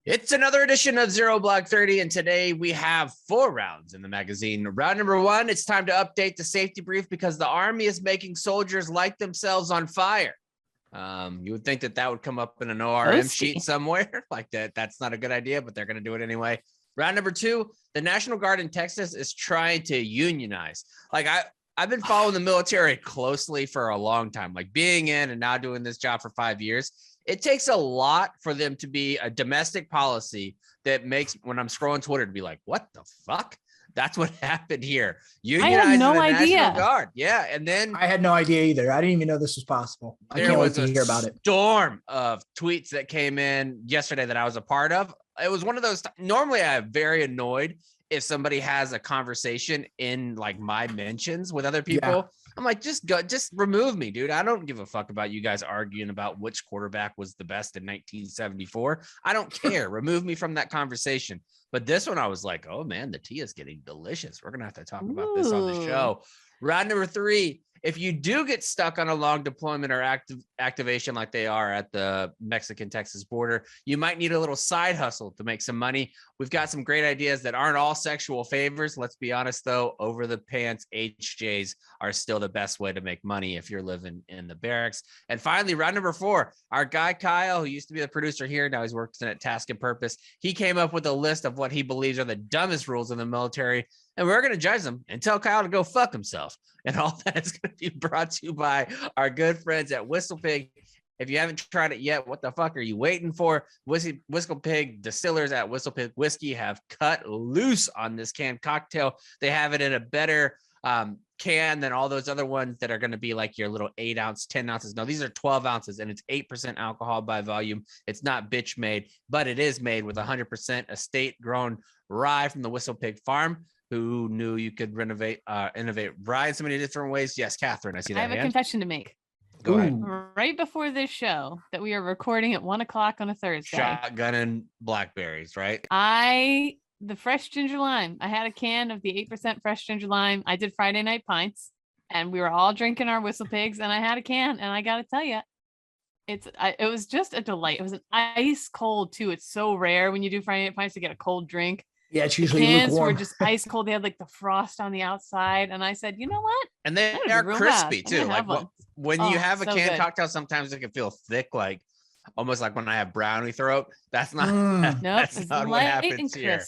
It's another edition of Zero Block 30, and today we have 4 rounds in the magazine. Round number 1, it's time to update the safety brief because the Army is making soldiers light themselves on fire. You would think that would come up in an ORM sheet somewhere, like that. That's not a good idea, but they're going to do it anyway. Round number 2, the National Guard in Texas is trying to unionize. Like I've been following the military closely for a long time, like being in and now doing this job for 5 years. It takes a lot for them to be a domestic policy that makes, when I'm scrolling Twitter, to be like, what the fuck? That's what happened here. I had no idea. National Guard. Yeah. And then I had no idea either. I didn't even know this was possible. I can't wait to hear about it. Storm of tweets that came in yesterday that I was a part of. It was one of those. Normally, I'm very annoyed if somebody has a conversation in like my mentions with other people. Yeah. I'm like, just remove me, dude. I don't give a fuck about you guys arguing about which quarterback was the best in 1974. I don't care. Remove me from that conversation. But this one, I was like, oh man, the tea is getting delicious. We're going to have to talk about this on the show. Round number 3, if you do get stuck on a long deployment or activation like they are at the Mexican-Texas border, you might need a little side hustle to make some money. We've got some great ideas that aren't all sexual favors. Let's be honest, though, over-the-pants HJs are still the best way to make money if you're living in the barracks. And finally, round number 4, our guy Kyle, who used to be the producer here, now he's working at Task and Purpose, he came up with a list of what he believes are the dumbest rules in the military, and we're going to judge them and tell Kyle to go fuck himself. And all that is going to be brought to you by our good friends at Whistle Pig. If you haven't tried it yet, what the fuck are you waiting for? Whistle Pig distillers at Whistle Pig Whiskey have cut loose on this canned cocktail. They have it in a better can than all those other ones that are going to be like your little 8 ounce, 10 ounces. No, these are 12 ounces and it's 8% alcohol by volume. It's not bitch made, but it is made with 100% estate grown rye from the Whistle Pig farm. Who knew you could innovate rye in so many different ways? Yes, Catherine, I see that. I have a confession to make. Go ahead. Right before this show that we are recording at 1:00 on a Thursday. Shotgun and blackberries, right? The fresh ginger lime. I had a can of the 8% fresh ginger lime. I did Friday night pints and we were all drinking our Whistle Pigs and I had a can and I got to tell you, it was just a delight. It was an ice cold too. It's so rare when you do Friday night pints to get a cold drink. Yeah, it's usually the cans lukewarm. were just ice cold. They had like the frost on the outside, and I said, you know what? And they are crispy too. Like when you have a canned cocktail, sometimes it can feel thick, like almost like when I have brownie throat. That's not. That's not what happens here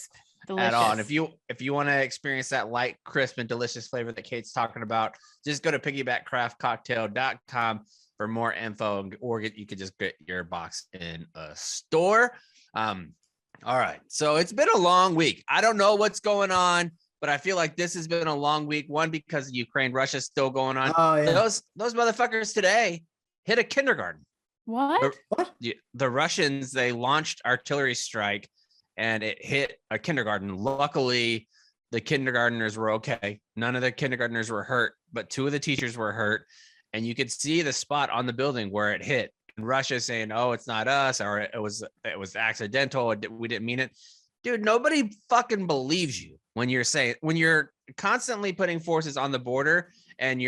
at all. And if you want to experience that light, crisp, and delicious flavor that Kate's talking about, just go to piggybackcraftcocktail.com for more info, or you could just get your box in a store. All right. So it's been a long week. I don't know what's going on, but I feel like this has been a long week. One, because Ukraine, Russia's still going on. Oh, yeah. Those motherfuckers today hit a kindergarten. What? The Russians, they launched artillery strike and it hit a kindergarten. Luckily, the kindergartners were okay. None of the kindergartners were hurt, but 2 of the teachers were hurt. And you could see the spot on the building where it hit. Russia saying, oh, it's not us, or it was accidental, we didn't mean it. Dude, nobody fucking believes you when you're constantly putting forces on the border and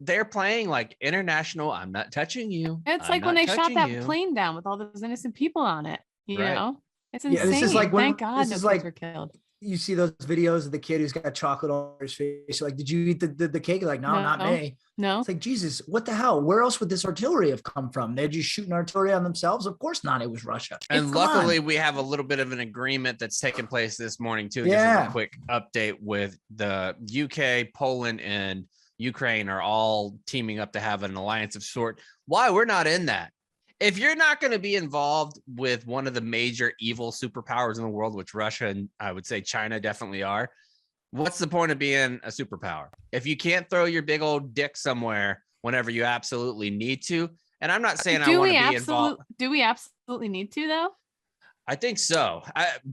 they're playing like international, I'm not touching you. It's like when they shot that plane down with all those innocent people on it, you know? It's insane. Yeah, this is like thank God no kids were killed. You see those videos of the kid who's got chocolate all over his face. Like, did you eat the cake? Like, no, not me. No. It's like, Jesus, what the hell? Where else would this artillery have come from? They're just shooting artillery on themselves? Of course not. It was Russia. And luckily, we have a little bit of an agreement that's taken place this morning, too. Yeah. Just a quick update with the UK, Poland, and Ukraine are all teaming up to have an alliance of sort. Why? We're not in that. If you're not going to be involved with one of the major evil superpowers in the world, which Russia and I would say China definitely are, what's the point of being a superpower? If you can't throw your big old dick somewhere whenever you absolutely need to, and I'm not saying I want to be involved. Do we absolutely need to, though? I think so.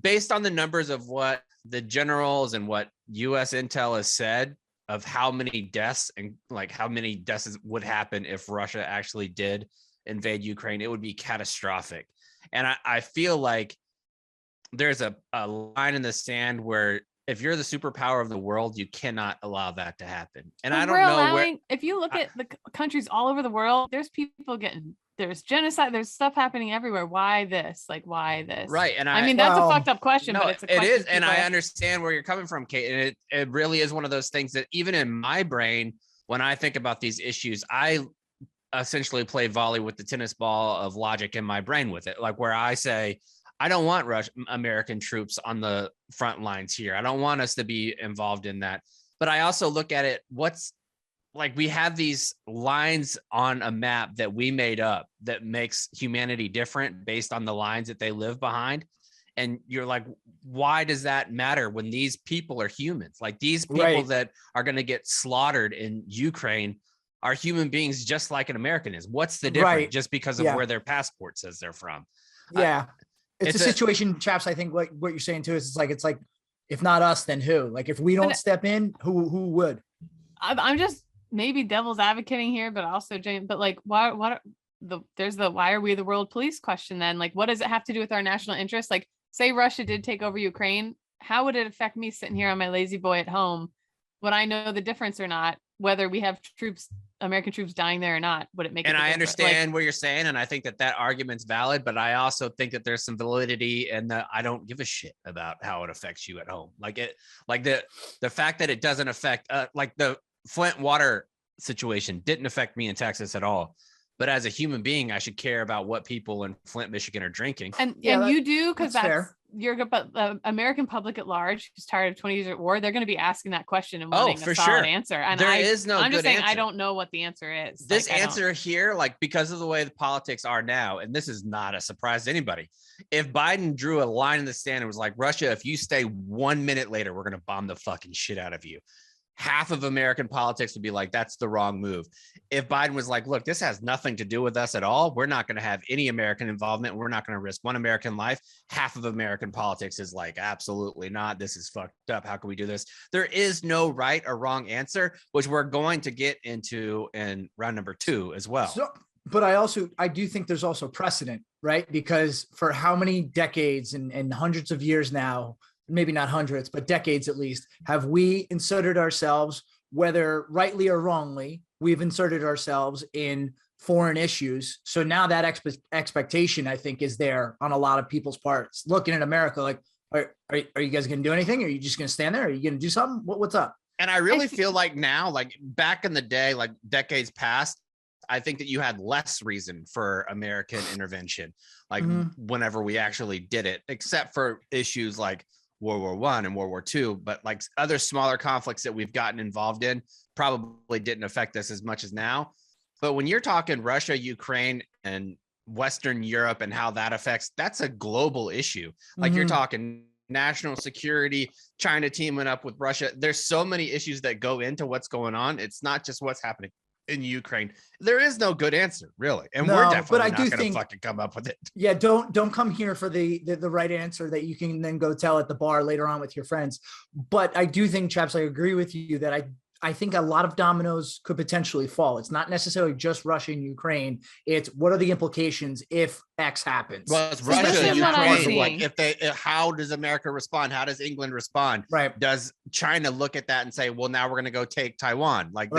Based on the numbers of what the generals and what U.S. intel has said of how many deaths and like how many deaths would happen if Russia actually did invade Ukraine, it would be catastrophic. And I feel like there's a line in the sand where if you're the superpower of the world, you cannot allow that to happen. And I don't know where. If you look at the countries all over the world, there's people getting there's genocide, there's stuff happening everywhere. Why this? Like, why this? Right. And I mean, that's a fucked up question, no, but it's a question. it is. And I people- understand where you're coming from, Kate. And it really is one of those things that even in my brain, when I think about these issues, I essentially play volley with the tennis ball of logic in my brain with it. Like where I say, I don't want American troops on the front lines here. I don't want us to be involved in that. But I also look at it, like we have these lines on a map that we made up that makes humanity different based on the lines that they live behind. And you're like, why does that matter when these people are humans? Like these people that are going to get slaughtered in Ukraine are human beings just like an American is. What's the difference just because of where their passport says they're from? Yeah. It's a situation, chaps. I think what you're saying too is it's like, if not us, then who? Like if we don't step in, who would? I'm just maybe devil's advocating here, but also James, but like why are we the world police question then? Like what does it have to do with our national interest? Like say Russia did take over Ukraine, how would it affect me sitting here on my lazy boy at home? Would I know the difference or not? Whether we have American troops dying there or not, would it make? And I understand what you're saying, and I think that argument's valid, but I also think that there's some validity in that I don't give a shit about how it affects you at home. Like the fact that it doesn't affect, like the Flint water situation didn't affect me in Texas at all. But as a human being, I should care about what people in Flint, Michigan are drinking. And you do, because that's but the American public at large who's tired of 20 years at war, they're going to be asking that question and wanting a solid answer. And there is no I'm just saying, answer. I don't know what the answer is. This answer here, like because of the way the politics are now, and this is not a surprise to anybody. If Biden drew a line in the sand and was like, Russia, if you stay 1 minute later, we're going to bomb the fucking shit out of you. Half of American politics would be like, that's the wrong move. If Biden was like, look, this has nothing to do with us at all. We're not going to have any American involvement. We're not going to risk one American life. Half of American politics is like, absolutely not. This is fucked up. How can we do this? There is no right or wrong answer, which we're going to get into in round number 2 as well. So, but I do think there's also precedent, right? Because for how many decades and hundreds of years now, maybe not hundreds, but decades at least, have we inserted ourselves, whether rightly or wrongly, we've inserted ourselves in foreign issues. So now that expectation, I think, is there on a lot of people's parts, looking at America like, are you guys going to do anything? Are you just going to stand there? Are you going to do something? What's up? And I really feel like now, like back in the day, like decades past, I think that you had less reason for American intervention, like whenever we actually did it, except for issues like World War I and World War II, but like other smaller conflicts that we've gotten involved in probably didn't affect us as much as now. But when you're talking Russia, Ukraine, and Western Europe and how that affects, that's a global issue. Like you're talking national security, China teaming up with Russia. There's so many issues that go into what's going on. It's not just what's happening in Ukraine. There is no good answer, really, and we're definitely not going to fucking come up with it. Yeah, don't come here for the right answer that you can then go tell at the bar later on with your friends. But I do think, chaps, I agree with you that I think a lot of dominoes could potentially fall. It's not necessarily just Russia and Ukraine. It's what are the implications if X happens? Well, it's Russia and Ukraine. Like how does America respond? How does England respond? Right. Does China look at that and say, well, now we're going to go take Taiwan? Like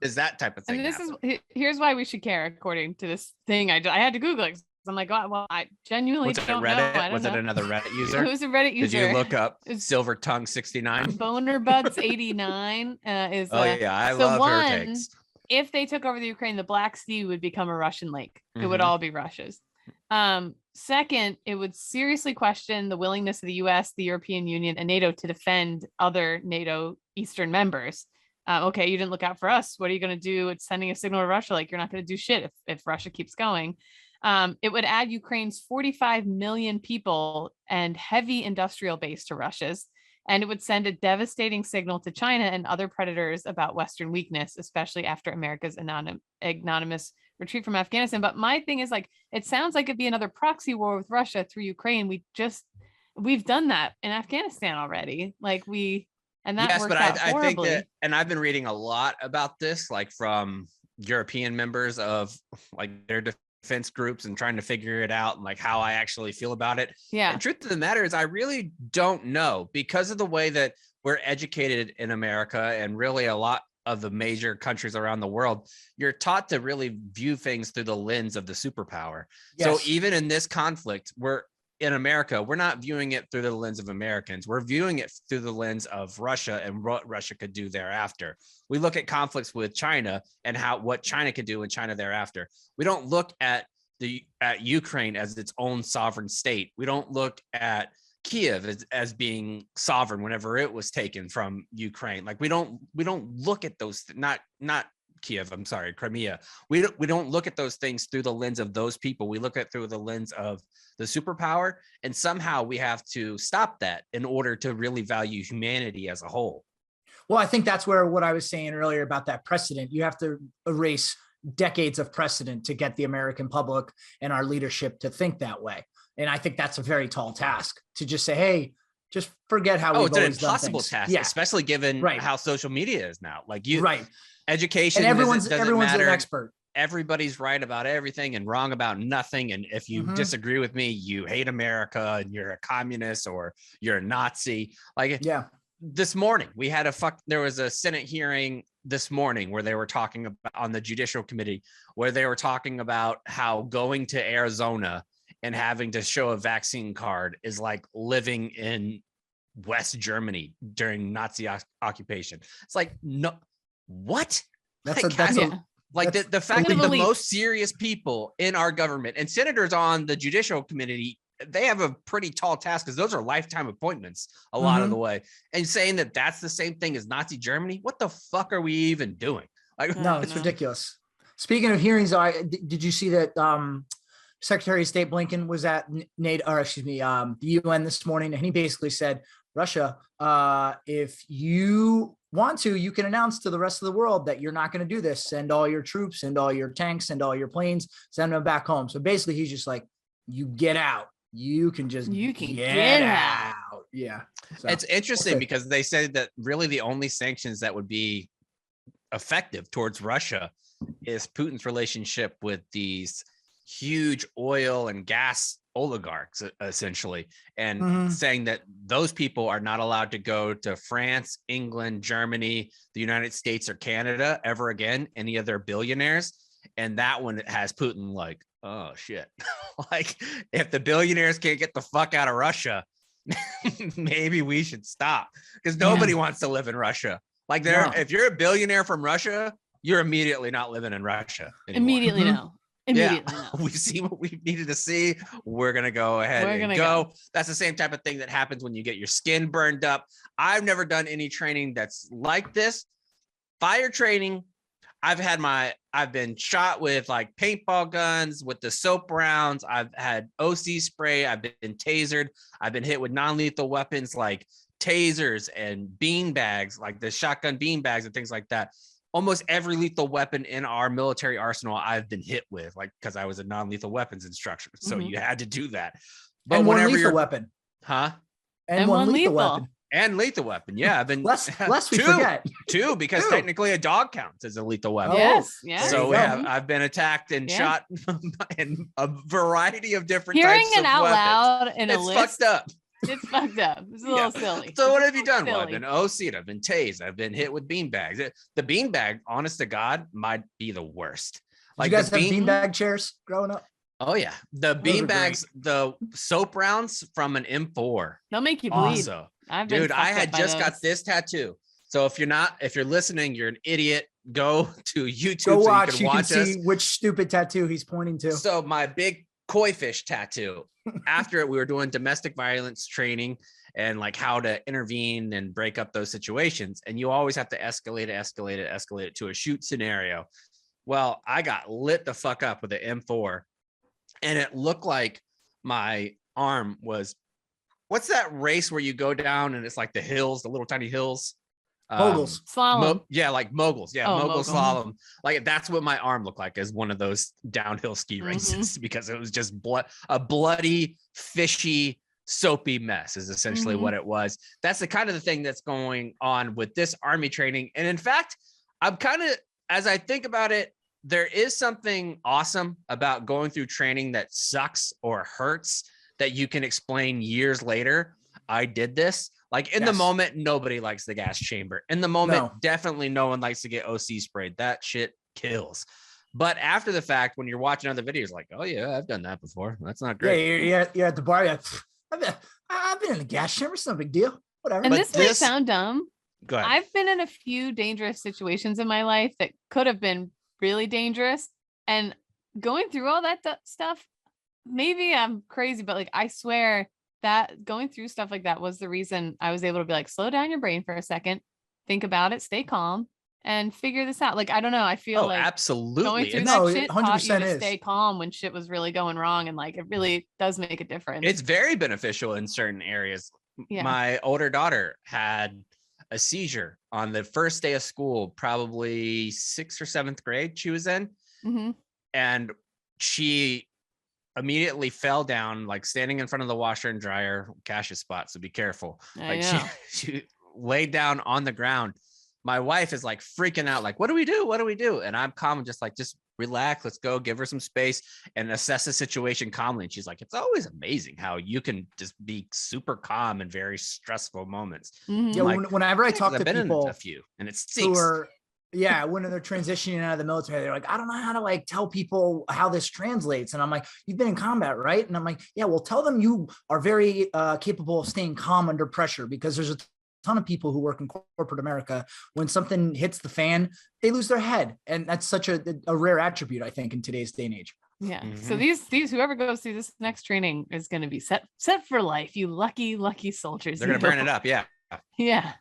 is that type of thing. And here's why we should care, according to this thing. I had to Google it. I'm like, well, I genuinely don't know. Was it another Reddit user? It was a Reddit user. Did you look up Silver Tongue 69? Bonerbuds 89 is. I love her takes. If they took over the Ukraine, the Black Sea would become a Russian lake. It would all be Russia's. Second, it would seriously question the willingness of the U.S., the European Union, and NATO to defend other NATO Eastern members. Okay, you didn't look out for us. What are you going to do? It's sending a signal to Russia, like you're not going to do shit if Russia keeps going. It would add Ukraine's 45 million people and heavy industrial base to Russia's, and it would send a devastating signal to China and other predators about Western weakness, especially after America's ignominious retreat from Afghanistan. But my thing is, like, it sounds like it'd be another proxy war with Russia through Ukraine. We've done that in Afghanistan already. And that worked out horribly. I think that, and I've been reading a lot about this, like from European members of like their defense groups and trying to figure it out and like how I actually feel about it. Yeah. The truth of the matter is I really don't know because of the way that we're educated in America and really a lot of the major countries around the world, you're taught to really view things through the lens of the superpower. So even in this conflict, in America, we're not viewing it through the lens of Americans. We're viewing it through the lens of Russia and what Russia could do thereafter. We look at conflicts with China and what China could do in China thereafter. We don't look at Ukraine as its own sovereign state. We don't look at Kiev as being sovereign whenever it was taken from Ukraine. Like we don't look at those, not Kiev, I'm sorry, Crimea. We don't look at those things through the lens of those people. We look at through the lens of the superpower, and somehow we have to stop that in order to really value humanity as a whole. Well, I think that's where what I was saying earlier about that precedent, you have to erase decades of precedent to get the American public and our leadership to think that way. And I think that's a very tall task to just say, hey, just forget how we've it's an always done impossible things. task, especially given how social media is now. Like education, and everyone's an expert. Everybody's right about everything and wrong about nothing. And if you disagree with me, you hate America and you're a communist or you're a Nazi. Like this morning, there was a Senate hearing this morning where they were talking about on the Judicial Committee, where they were talking about how going to Arizona and having to show a vaccine card is like living in West Germany during Nazi occupation. It's like, no, what? The fact that the most serious people in our government and senators on the Judicial Committee, they have a pretty tall task because those are lifetime appointments a lot of the way. And saying that that's the same thing as Nazi Germany, what the fuck are we even doing? Like, no, it's ridiculous. Speaking of hearings, did you see that Secretary of State Blinken was at the UN this morning, and he basically said, Russia, if you want to, you can announce to the rest of the world that you're not going to do this. Send all your troops, send all your tanks, send all your planes, send them back home. So basically, he's just like, you get out. You can get out. Yeah. So, it's interesting because they said that really the only sanctions that would be effective towards Russia is Putin's relationship with these huge oil and gas oligarchs, essentially, and saying that those people are not allowed to go to France, England, Germany, the United States, or Canada ever again, any of their billionaires. And that one has Putin like, oh shit. Like, if the billionaires can't get the fuck out of Russia, maybe we should stop, because nobody wants to live in Russia. Like, if you're a billionaire from Russia, you're immediately not living in Russia anymore. Immediately no. Immediately no. We've seen what we needed to see. We're gonna go ahead and go. That's the same type of thing that happens when you get your skin burned up. I've never done any training that's like this. Fire training, I've been shot with like paintball guns, with the soap rounds. I've had OC spray. I've been tasered. I've been hit with non-lethal weapons like tasers and bean bags, like the shotgun bean bags and things like that. Almost every lethal weapon in our military arsenal I've been hit with, like, because I was a non-lethal weapons instructor. So you had to do that. But and whenever one lethal weapon. Huh? And one lethal weapon. And lethal weapon. Yeah, I've been less we forget. Two, because technically a dog counts as a lethal weapon. Yes, yes. So I've been attacked and shot in a variety of different Hearing types of it out weapons. loud in a list. Fucked up. It's fucked up. It's a little silly. So what have you done? Well, I've been OC'd, I've been tased, I've been hit with beanbags. The beanbag, honest to God, might be the worst. Like, you guys have beanbag chairs growing up? Oh yeah, the beanbags, the soap rounds from an M4. They'll make you bleed. Also, dude, I had just got this tattoo. So if you're listening, you're an idiot. Go to YouTube. Go watch. So you can watch us. see which stupid tattoo he's pointing to. So my big koi fish tattoo. After it, we were doing domestic violence training and like how to intervene and break up those situations. And you always have to escalate it to a shoot scenario. Well, I got lit the fuck up with the M4, and it looked like my arm was, what's that race where you go down and it's like the hills, the little tiny hills? Moguls. Slalom. Like moguls. Yeah, mogul mogul. slalom. Like, that's what my arm looked like as one of those downhill ski races, because it was just a bloody, fishy, soapy mess is essentially what it was. That's the kind of the thing that's going on with this army training. And in fact, I'm kind of, as I think about it, there is something awesome about going through training that sucks or hurts that you can explain years later. I did this. Like in the moment, nobody likes the gas chamber. In the moment, definitely no one likes to get OC sprayed. That shit kills. But after the fact, when you're watching other videos, like, oh yeah, I've done that before. That's not great. Yeah, you're at the bar. I've been in the gas chamber. It's no big deal. Whatever. And this might sound dumb. Go ahead. I've been in a few dangerous situations in my life that could have been really dangerous. And going through all that stuff, maybe I'm crazy, but like, I swear that going through stuff like that was the reason I was able to be like, slow down your brain for a second, think about it, stay calm, and figure this out. Like, I don't know. I feel like absolutely going through that shit taught you to stay calm when shit was really going wrong. And like, it really does make a difference. It's very beneficial in certain areas. Yeah. My older daughter had a seizure on the first day of school, probably 6th or 7th grade she was in. Mm-hmm. And she immediately fell down, like standing in front of the washer and dryer, Cash's spot. So be careful. Like she laid down on the ground. My wife is like freaking out, like, what do we do? What do we do? And I'm calm and just relax. Let's go give her some space and assess the situation calmly. And she's like, it's always amazing how you can just be super calm in very stressful moments. Mm-hmm. Yeah. Like, whenever I talk to people a few, and it stinks. When they're transitioning out of the military, they're like, I don't know how to like tell people how this translates. And I'm like, you've been in combat, right? And I'm like, yeah, well, tell them you are very capable of staying calm under pressure, because there's a ton of people who work in corporate America. When something hits the fan, they lose their head. And that's such a rare attribute, I think, in today's day and age. Yeah. Mm-hmm. So these whoever goes through this next training is going to be set for life. You lucky soldiers. They're going to burn it up. Yeah. Yeah.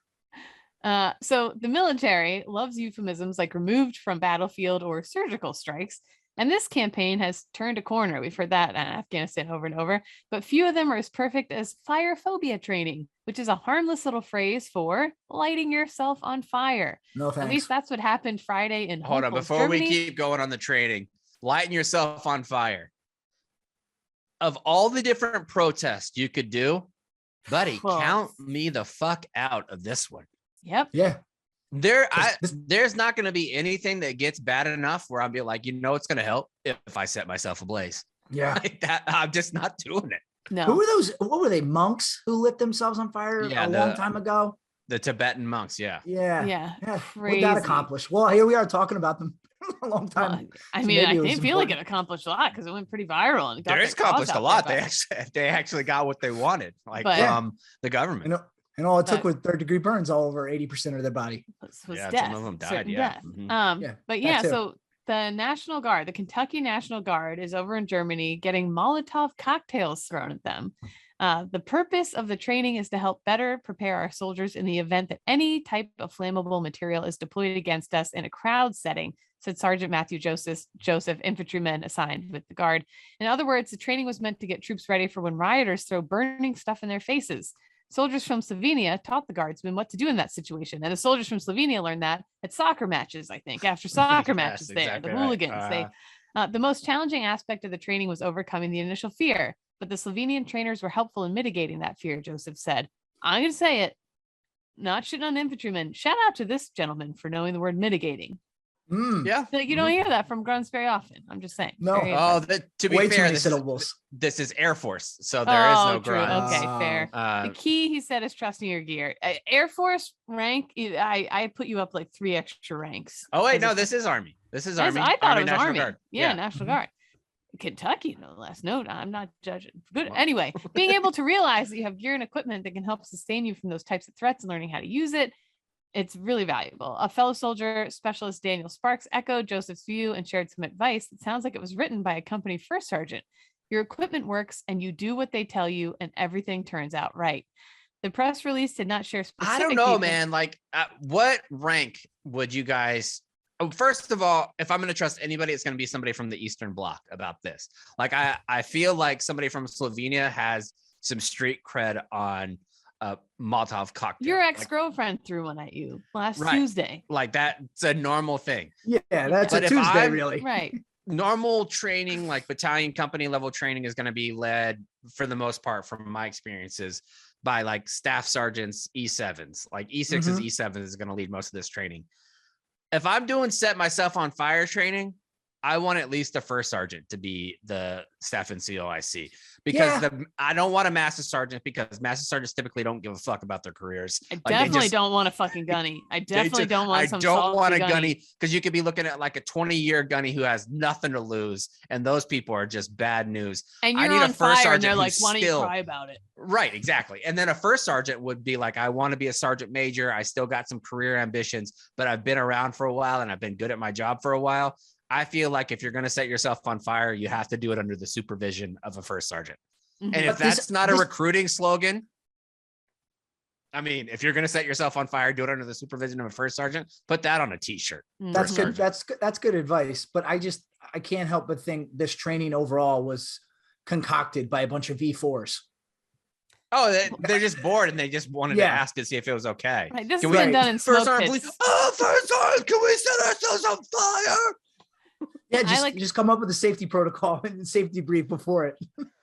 So the military loves euphemisms like removed from battlefield or surgical strikes. And this campaign has turned a corner. We've heard that in Afghanistan over and over, but few of them are as perfect as fire phobia training, which is a harmless little phrase for lighting yourself on fire. No thanks. At least that's what happened Friday in Hold on, before Germany. We keep going on the training, lighting yourself on fire. Of all the different protests you could do, buddy, count me the fuck out of this one. Yep. Yeah. There's not going to be anything that gets bad enough where I'll be like, it's going to help if I set myself ablaze. Yeah. Like that, I'm just not doing it. No. Who were those? What were they? Monks who lit themselves on fire a long time ago? The Tibetan monks. Yeah. What that accomplished? Well, here we are talking about them a long time. Well, I mean, I didn't feel like it accomplished a lot because it went pretty viral. And it accomplished a lot. They actually got what they wanted, from the government. And all it took was third-degree burns all over 80% of their body. Was death, some of them died. Death. Mm-hmm. So the National Guard, the Kentucky National Guard, is over in Germany getting molotov cocktails thrown at them. The purpose of the training is to help better prepare our soldiers in the event that any type of flammable material is deployed against us in a crowd setting, said Sergeant Matthew Joseph, infantryman assigned with the Guard. In other words, the training was meant to get troops ready for when rioters throw burning stuff in their faces. Soldiers from Slovenia taught the guardsmen what to do in that situation. And the soldiers from Slovenia learned that at soccer matches, I think, after soccer matches there, exactly the hooligans. Right. The most challenging aspect of the training was overcoming the initial fear, but the Slovenian trainers were helpful in mitigating that fear, Joseph said. I'm going to say it, not shitting on infantrymen. Shout out to this gentleman for knowing the word mitigating. Yeah. Like, you don't hear that from grunts very often. I'm just saying. No. To be fair, this is Air Force, so there is no grunt. Okay, fair. The key, he said, is trusting your gear. Air Force rank, I put you up like 3 extra ranks. Oh wait, no, this is Army. This is Army. I thought it was National Army. Guard. Yeah, National Guard. Kentucky, no less. No, I'm not judging. Good. Anyway, being able to realize that you have gear and equipment that can help sustain you from those types of threats and learning how to use it, it's really valuable. A fellow soldier specialist, Daniel Sparks, echoed Joseph's view and shared some advice. It sounds like it was written by a company first sergeant. Your equipment works and you do what they tell you and everything turns out right. The press release did not share specific. I don't know, man. Like, what rank would you guys? First of all, if I'm going to trust anybody, it's going to be somebody from the Eastern Bloc about this. Like, I feel like somebody from Slovenia has some street cred on Molotov cocktail. Your ex-girlfriend threw one at you last Tuesday. Like, that's a normal thing. Yeah, that's a Tuesday, really. Right. Normal training, like battalion company level training, is going to be led for the most part, from my experiences, by like staff sergeants, E7s. Like E6s, E7s is going to lead most of this training. If I'm doing set myself on fire training, I want at least a first sergeant to be the staff NCO I see, because I don't want a master sergeant, because master sergeants typically don't give a fuck about their careers. I definitely don't want a fucking gunny. I definitely don't want some. I don't want a gunny, because you could be looking at like a 20-year gunny who has nothing to lose, and those people are just bad news. And you're on fire, and they're like, "Why don't you cry about it?" Right, exactly. And then a first sergeant would be like, "I want to be a sergeant major. I still got some career ambitions, but I've been around for a while, and I've been good at my job for a while." I feel like if you're going to set yourself on fire, you have to do it under the supervision of a first sergeant. And if that's not a recruiting slogan, I mean, if you're going to set yourself on fire, do it under the supervision of a first sergeant, put that on a t-shirt. That's good. That's good advice. But I can't help but think this training overall was concocted by a bunch of V4s. Oh, they're just bored, and they just wanted to ask to see if it was okay. Right, this has been done in smoke pits. First sergeant, can we set ourselves on fire? Yeah, just come up with a safety protocol and safety brief before it.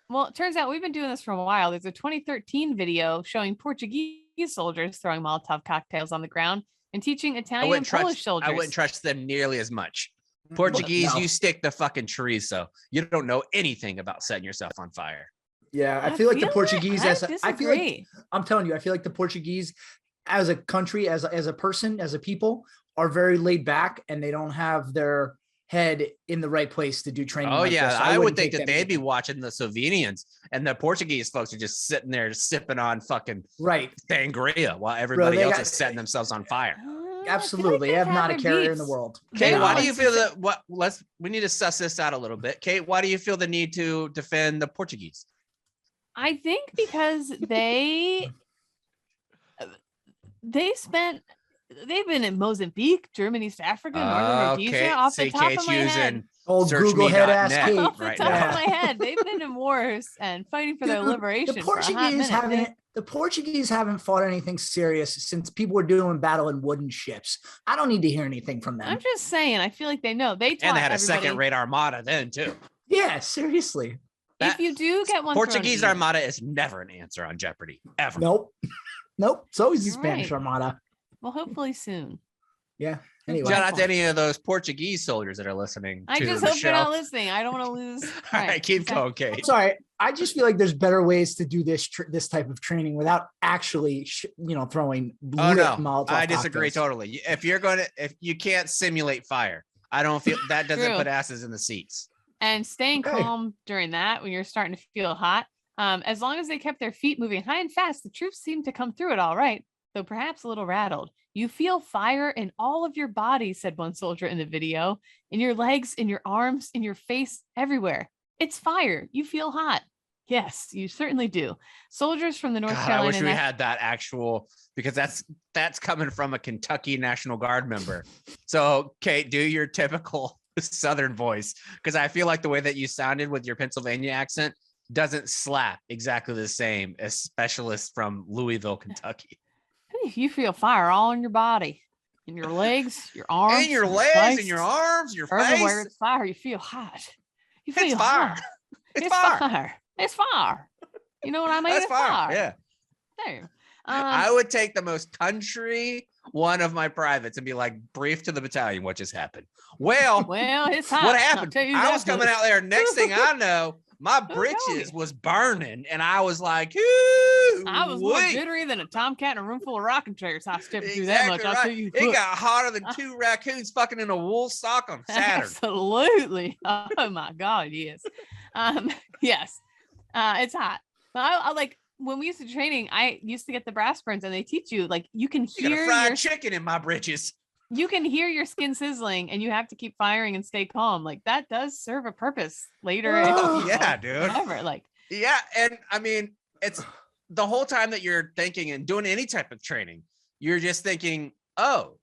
Well, it turns out we've been doing this for a while. There's a 2013 video showing Portuguese soldiers throwing Molotov cocktails on the ground and teaching Italian and Polish soldiers. I wouldn't trust them nearly as much. Portuguese, you stick the fucking chorizo. You don't know anything about setting yourself on fire. Yeah, I feel like the Portuguese, I'm telling you, I feel like the Portuguese as a country, as a person, as a people, are very laid back, and they don't have their head in the right place to do training. Oh yeah, so I would think that they'd be watching the Slovenians, and the Portuguese folks are just sitting there sipping on fucking sangria while everybody else is setting themselves on fire. Absolutely, they have not a carrier in the world. Kate, why do you feel that? We need to suss this out a little bit. Kate, why do you feel the need to defend the Portuguese? I think because they've been in Mozambique, Germany, East Africa, Northern Rhodesia, off the top of my head. Old Google head ass Kate. Off the top of my head. They've been in wars and fighting for their liberation. The Portuguese haven't fought anything serious since people were doing battle in wooden ships. I don't need to hear anything from them. I'm just saying, I feel like they know. They had a second-rate armada then too. Yeah, seriously. If you do get one, Portuguese armada is never an answer on Jeopardy, ever. Nope. It's always the Spanish armada. Well, hopefully soon. Yeah. Anyway, shout out to any of those Portuguese soldiers that are listening. I just hope they're not listening. I don't want to lose. All right, keep going, Kate. I'm sorry. I just feel like there's better ways to do this type of training without actually, throwing. Molotov I disagree totally. If you can't simulate fire, I don't feel that doesn't put asses in the seats. And staying calm during that when you're starting to feel hot. As long as they kept their feet moving high and fast, the troops seemed to come through it all right, though perhaps a little rattled. You feel fire in all of your body, said one soldier in the video, in your legs, in your arms, in your face, everywhere. It's fire. You feel hot. Yes, you certainly do. Soldiers from the North Carolina. I wish we had that actual, because that's coming from a Kentucky National Guard member. So, Kate, do your typical Southern voice, because I feel like the way that you sounded with your Pennsylvania accent doesn't slap exactly the same as specialists from Louisville, Kentucky. You feel fire all in your body, in your legs, your arms, and your legs, and your arms, your face. Everywhere it's fire. You feel hot. You feel fire. Hot. It's fire. It's fire. You know what I mean? It's fire. Yeah. There. I would take the most country one of my privates and be like, brief to the battalion what just happened. Well, it's hot. What happened? I was coming out there. Next thing I know, my britches was burning, and I was like, I was more jittery than a tomcat in a room full of rocking chairs. I stepped through that much. I'll tell you. It got hotter than two raccoons fucking in a wool sock on Saturn. Absolutely. Oh my God, yes. Yes. It's hot. I like when we used to training, I used to get the brass burns, and they teach you like you can hear fried chicken in my britches. You can hear your skin sizzling, and you have to keep firing and stay calm. Like that does serve a purpose later. Oh yeah, dude. Whatever. Like yeah, and I mean it's the whole time that you're thinking and doing any type of training, you're just thinking, oh,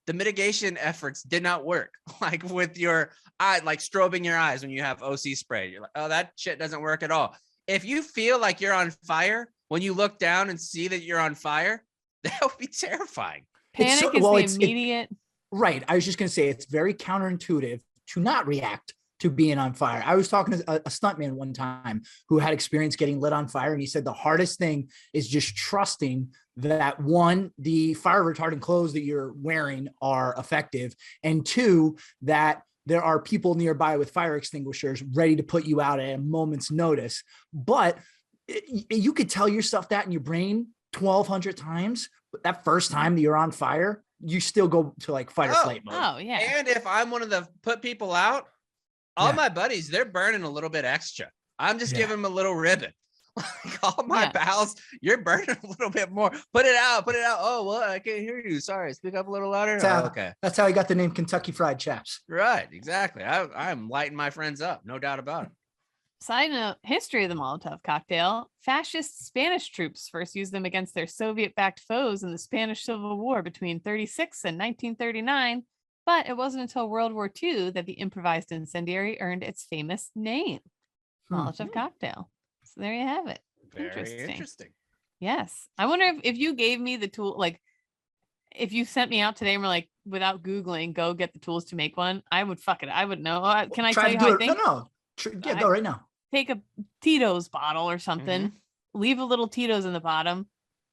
the mitigation efforts did not work. Like with your eye, like strobing your eyes when you have OC spray. You're like, oh, that shit doesn't work at all. If you feel like you're on fire, when you look down and see that you're on fire, that would be terrifying. Panic is the immediate. Right. I was just going to say, it's very counterintuitive to not react to being on fire. I was talking to a stuntman one time who had experience getting lit on fire. And he said the hardest thing is just trusting that one, the fire retardant clothes that you're wearing are effective. And two, that there are people nearby with fire extinguishers ready to put you out at a moment's notice. But you could tell yourself that in your brain 1,200 times, but that first time that you're on fire, you still go to like fight or flight mode. Oh yeah. And if I'm one of the put people out, all my buddies, they're burning a little bit extra. I'm just giving them a little ribbon. Like all my pals, you're burning a little bit more. Put it out. Oh, well, I can't hear you. Sorry. Speak up a little louder. Okay. That's how I got the name Kentucky Fried Chaps. Right. Exactly. I'm lighting my friends up. No doubt about it. Side note, history of the Molotov cocktail. Fascist Spanish troops first used them against their Soviet-backed foes in the Spanish Civil War between 1936 and 1939. But it wasn't until World War II that the improvised incendiary earned its famous name, Molotov cocktail. So there you have it. Very interesting. Yes. I wonder if you gave me the tool, like if you sent me out today and were like, without Googling, go get the tools to make one, I would fuck it. I would know. Can I tell you how I think? No. Yeah, go right now. Take a Tito's bottle or something, leave a little Tito's in the bottom,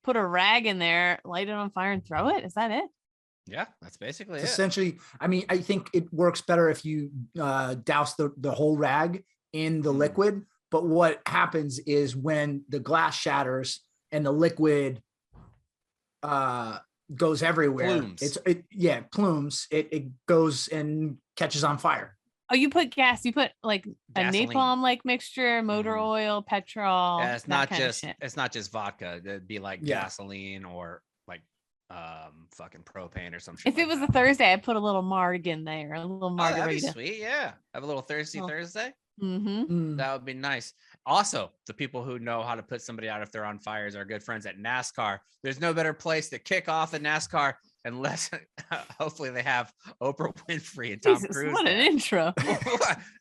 put a rag in there, light it on fire and throw it. Is that it? Yeah, that's basically it. Essentially, I mean, I think it works better if you douse the whole rag in the liquid. But what happens is when the glass shatters and the liquid goes everywhere, plumes. It goes and catches on fire. Oh, you put gas. You put like Gasoline. a napalm-like mixture, motor oil, petrol. Yeah, it's not just vodka. It'd be like gasoline or like fucking propane or something. If it was a Thursday, I'd put a little marg in there, a little margarita. That'd be sweet. Yeah, have a little thirsty Thursday. Mm-hmm. That would be nice. Also, the people who know how to put somebody out if they're on fire is our good friends at NASCAR. There's no better place to kick off the NASCAR unless hopefully they have Oprah Winfrey and Tom Cruise. What an intro.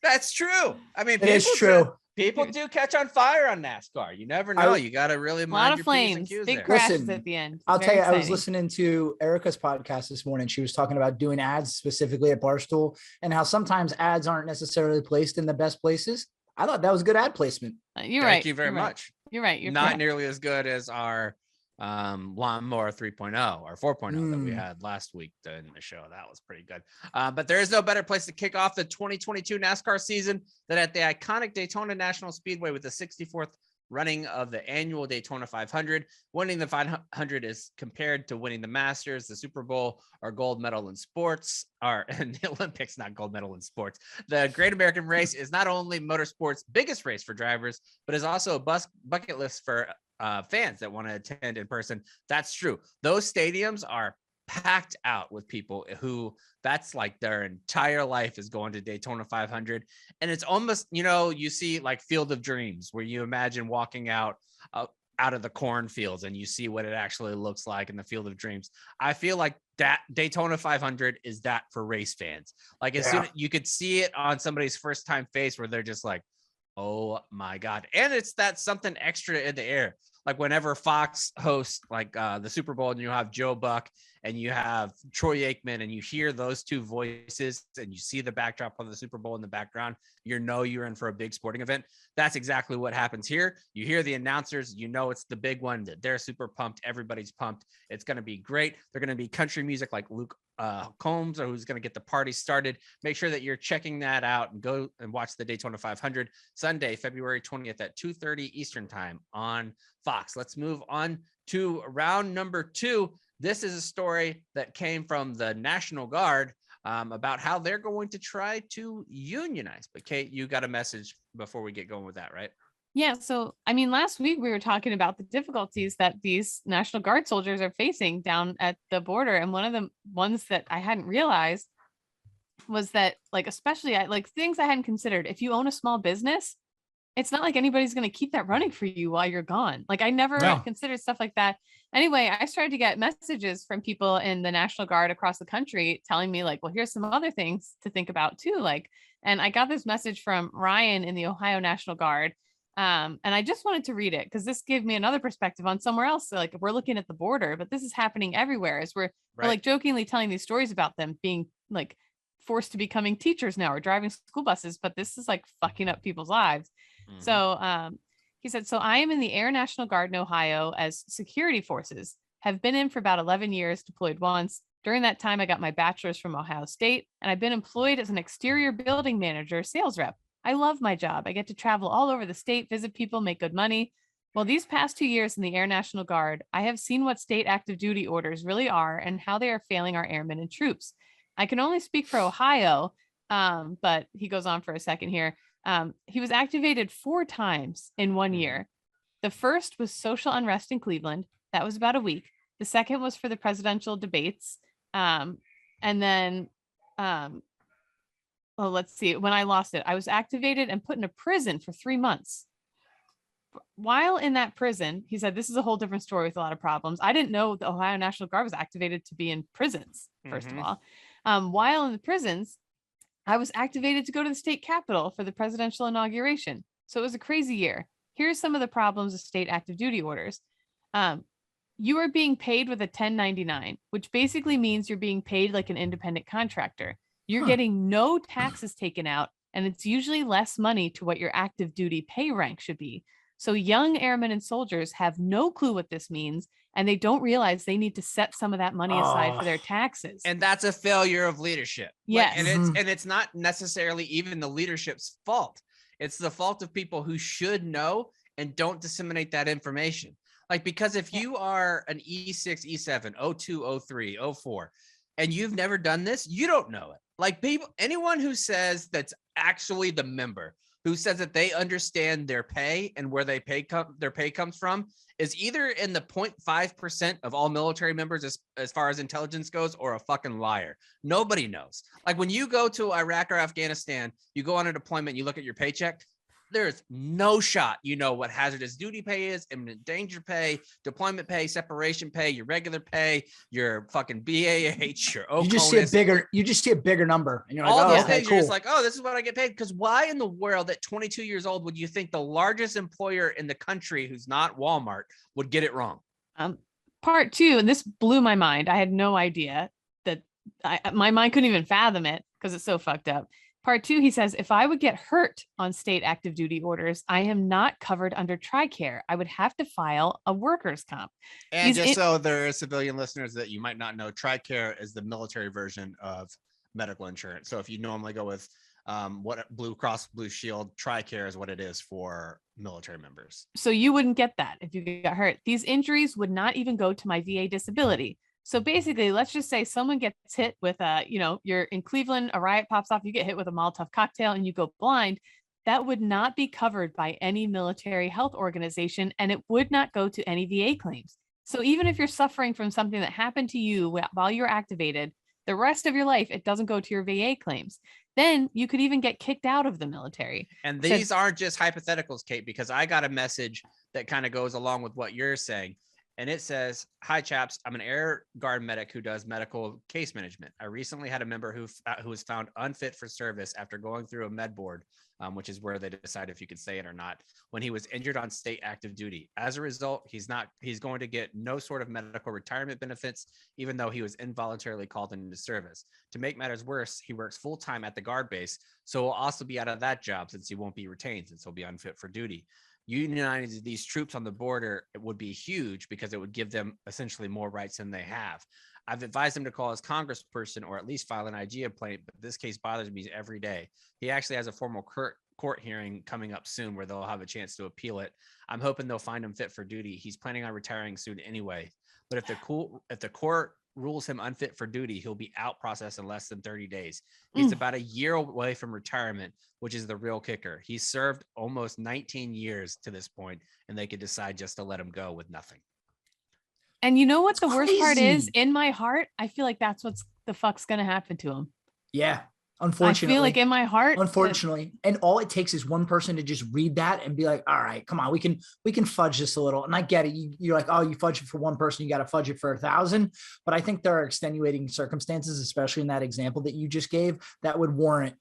That's true. I mean, it is true. People do catch on fire on NASCAR. You never know. You got to really mind a lot of your flames, P's and Q's big there. crashes at the end. I'll tell you, I was listening to Erica's podcast this morning. She was talking about doing ads specifically at Barstool and how sometimes ads aren't necessarily placed in the best places. I thought that was good ad placement. You're right. Thank you very much. You're right. You're not correct. nearly as good as our lawnmower 3.0 or 4.0 that we had last week in the show. That was pretty good. But there is no better place to kick off the 2022 NASCAR season than at the iconic Daytona National Speedway with the 64th running of the annual Daytona 500. Winning the 500 is compared to winning the Masters, the Super Bowl, or gold medal in sports, or in the Olympics, not gold medal in sports. The Great American Race is not only motorsport's biggest race for drivers, but is also a bucket list for fans that want to attend in person. That's true. Those stadiums are packed out with people who that's like their entire life is going to Daytona 500. And it's almost, you see like Field of Dreams where you imagine walking out of the cornfields and you see what it actually looks like in the Field of Dreams. I feel like that Daytona 500 is that for race fans. Like as soon as you could see it on somebody's first time face where they're just like, oh my God. And it's that something extra in the air. Like whenever Fox hosts like the Super Bowl and you have Joe Buck and you have Troy Aikman and you hear those two voices and you see the backdrop of the Super Bowl in the background, you're in for a big sporting event. That's exactly what happens here. You hear the announcers, it's the big one, that they're super pumped. Everybody's pumped. It's going to be great. They're going to be country music like Luke Combs, or who's going to get the party started. Make sure that you're checking that out and go and watch the Daytona 500 Sunday, February 20th at 2:30 Eastern time on Fox. Let's move on to round number 2. This is a story that came from the National Guard about how they're going to try to unionize. But Kate, you got a message before we get going with that, right? Yeah. So, I mean, last week we were talking about the difficulties that these National Guard soldiers are facing down at the border. And one of the ones that I hadn't realized was that, like, especially things I hadn't considered. If you own a small business, it's not like anybody's going to keep that running for you while you're gone. Like I never considered stuff like that. Anyway, I started to get messages from people in the National Guard across the country telling me like, well, here's some other things to think about too. And I got this message from Ryan in the Ohio National Guard. And I just wanted to read it because this gave me another perspective on somewhere else. So, like we're looking at the border, but this is happening everywhere as we're like jokingly telling these stories about them being like forced to becoming teachers now or driving school buses. But this is like fucking up people's lives. Mm-hmm. So he said, so I am in the Air National Guard in Ohio as security forces, have been in for about 11 years, deployed once, During that time, I got my bachelor's from Ohio State, and I've been employed as an exterior building manager, sales rep. I love my job. I get to travel all over the state, visit people, make good money. Well, these past 2 years in the Air National Guard, I have seen what state active duty orders really are and how they are failing our airmen and troops. I can only speak for Ohio, but he goes on for a second here. He was activated 4 times in 1 year. The first was social unrest in Cleveland. That was about a week. The second was for the presidential debates. And then, well, let's see, when I lost it, I was activated and put in a prison for 3 months. While in that prison, he said, this is a whole different story with a lot of problems. I didn't know the Ohio National Guard was activated to be in prisons, first of all. While in the prisons, I was activated to go to the state capitol for the presidential inauguration. So it was a crazy year. Here's some of the problems of state active duty orders. You are being paid with a 1099, which basically means you're being paid like an independent contractor. You're getting no taxes taken out, and it's usually less money to what your active duty pay rank should be. So young airmen and soldiers have no clue what this means, and they don't realize they need to set some of that money aside for their taxes. And that's a failure of leadership. Yes. And it's not necessarily even the leadership's fault. It's the fault of people who should know and don't disseminate that information. Like, because if you are an E6, E7, O2, O3, O4, and you've never done this, you don't know it. Like, people, anyone who says that's actually the member, who says that they understand their pay and where their pay comes from, is either in the 0.5% of all military members as far as intelligence goes, or a fucking liar. Nobody knows. Like, when you go to Iraq or Afghanistan, you go on a deployment, you look at your paycheck, there's no shot you know what hazardous duty pay is, imminent danger pay, deployment pay, separation pay, your regular pay, your fucking BAH, your OCONUS. You just see a bigger number, and you're like, all oh, these okay, things, cool. you're just like, oh, this is what I get paid. Because why in the world at 22 years old would you think the largest employer in the country, who's not Walmart, would get it wrong? Part 2, and this blew my mind. I had no idea that my mind couldn't even fathom it because it's so fucked up. Part 2, he says, if I would get hurt on state active duty orders, I am not covered under TRICARE. I would have to file a workers' comp. And so there are civilian listeners that you might not know, TRICARE is the military version of medical insurance. So if you normally go with what Blue Cross Blue Shield, TRICARE is what it is for military members. So you wouldn't get that if you got hurt. These injuries would not even go to my VA disability. So basically, let's just say someone gets hit with you're in Cleveland, a riot pops off, you get hit with a Molotov cocktail and you go blind. That would not be covered by any military health organization, and it would not go to any VA claims. So even if you're suffering from something that happened to you while you're activated, the rest of your life, it doesn't go to your VA claims. Then you could even get kicked out of the military. And these aren't just hypotheticals, Kate, because I got a message that kind of goes along with what you're saying. And it says, hi, chaps. I'm an Air Guard medic who does medical case management. I recently had a member who was found unfit for service after going through a med board, which is where they decide if you could say it or not, when he was injured on state active duty. As a result, he's going to get no sort of medical retirement benefits, even though he was involuntarily called into service. To make matters worse, he works full time at the Guard base, so will also be out of that job since he won't be retained, since he'll be unfit for duty. Unionizing these troops on the border, it would be huge because it would give them essentially more rights than they have. I've advised him to call his congressperson or at least file an IG complaint, but this case bothers me every day. He actually has a formal court hearing coming up soon where they'll have a chance to appeal it. I'm hoping they'll find him fit for duty. He's planning on retiring soon anyway. But if the court rules him unfit for duty, he'll be out process in less than 30 days. He's about a year away from retirement, which is the real kicker. He's served almost 19 years to this point, and they could decide just to let him go with nothing. And you know what the worst part is? In my heart, I feel like that's what's the fuck's going to happen to him. Yeah. Unfortunately, I feel like in my heart, unfortunately, and all it takes is one person to just read that and be like, all right, come on, we can fudge this a little. And I get it. You're like, oh, you fudge it for one person, you got to fudge it for 1,000. But I think there are extenuating circumstances, especially in that example that you just gave, that would warrant.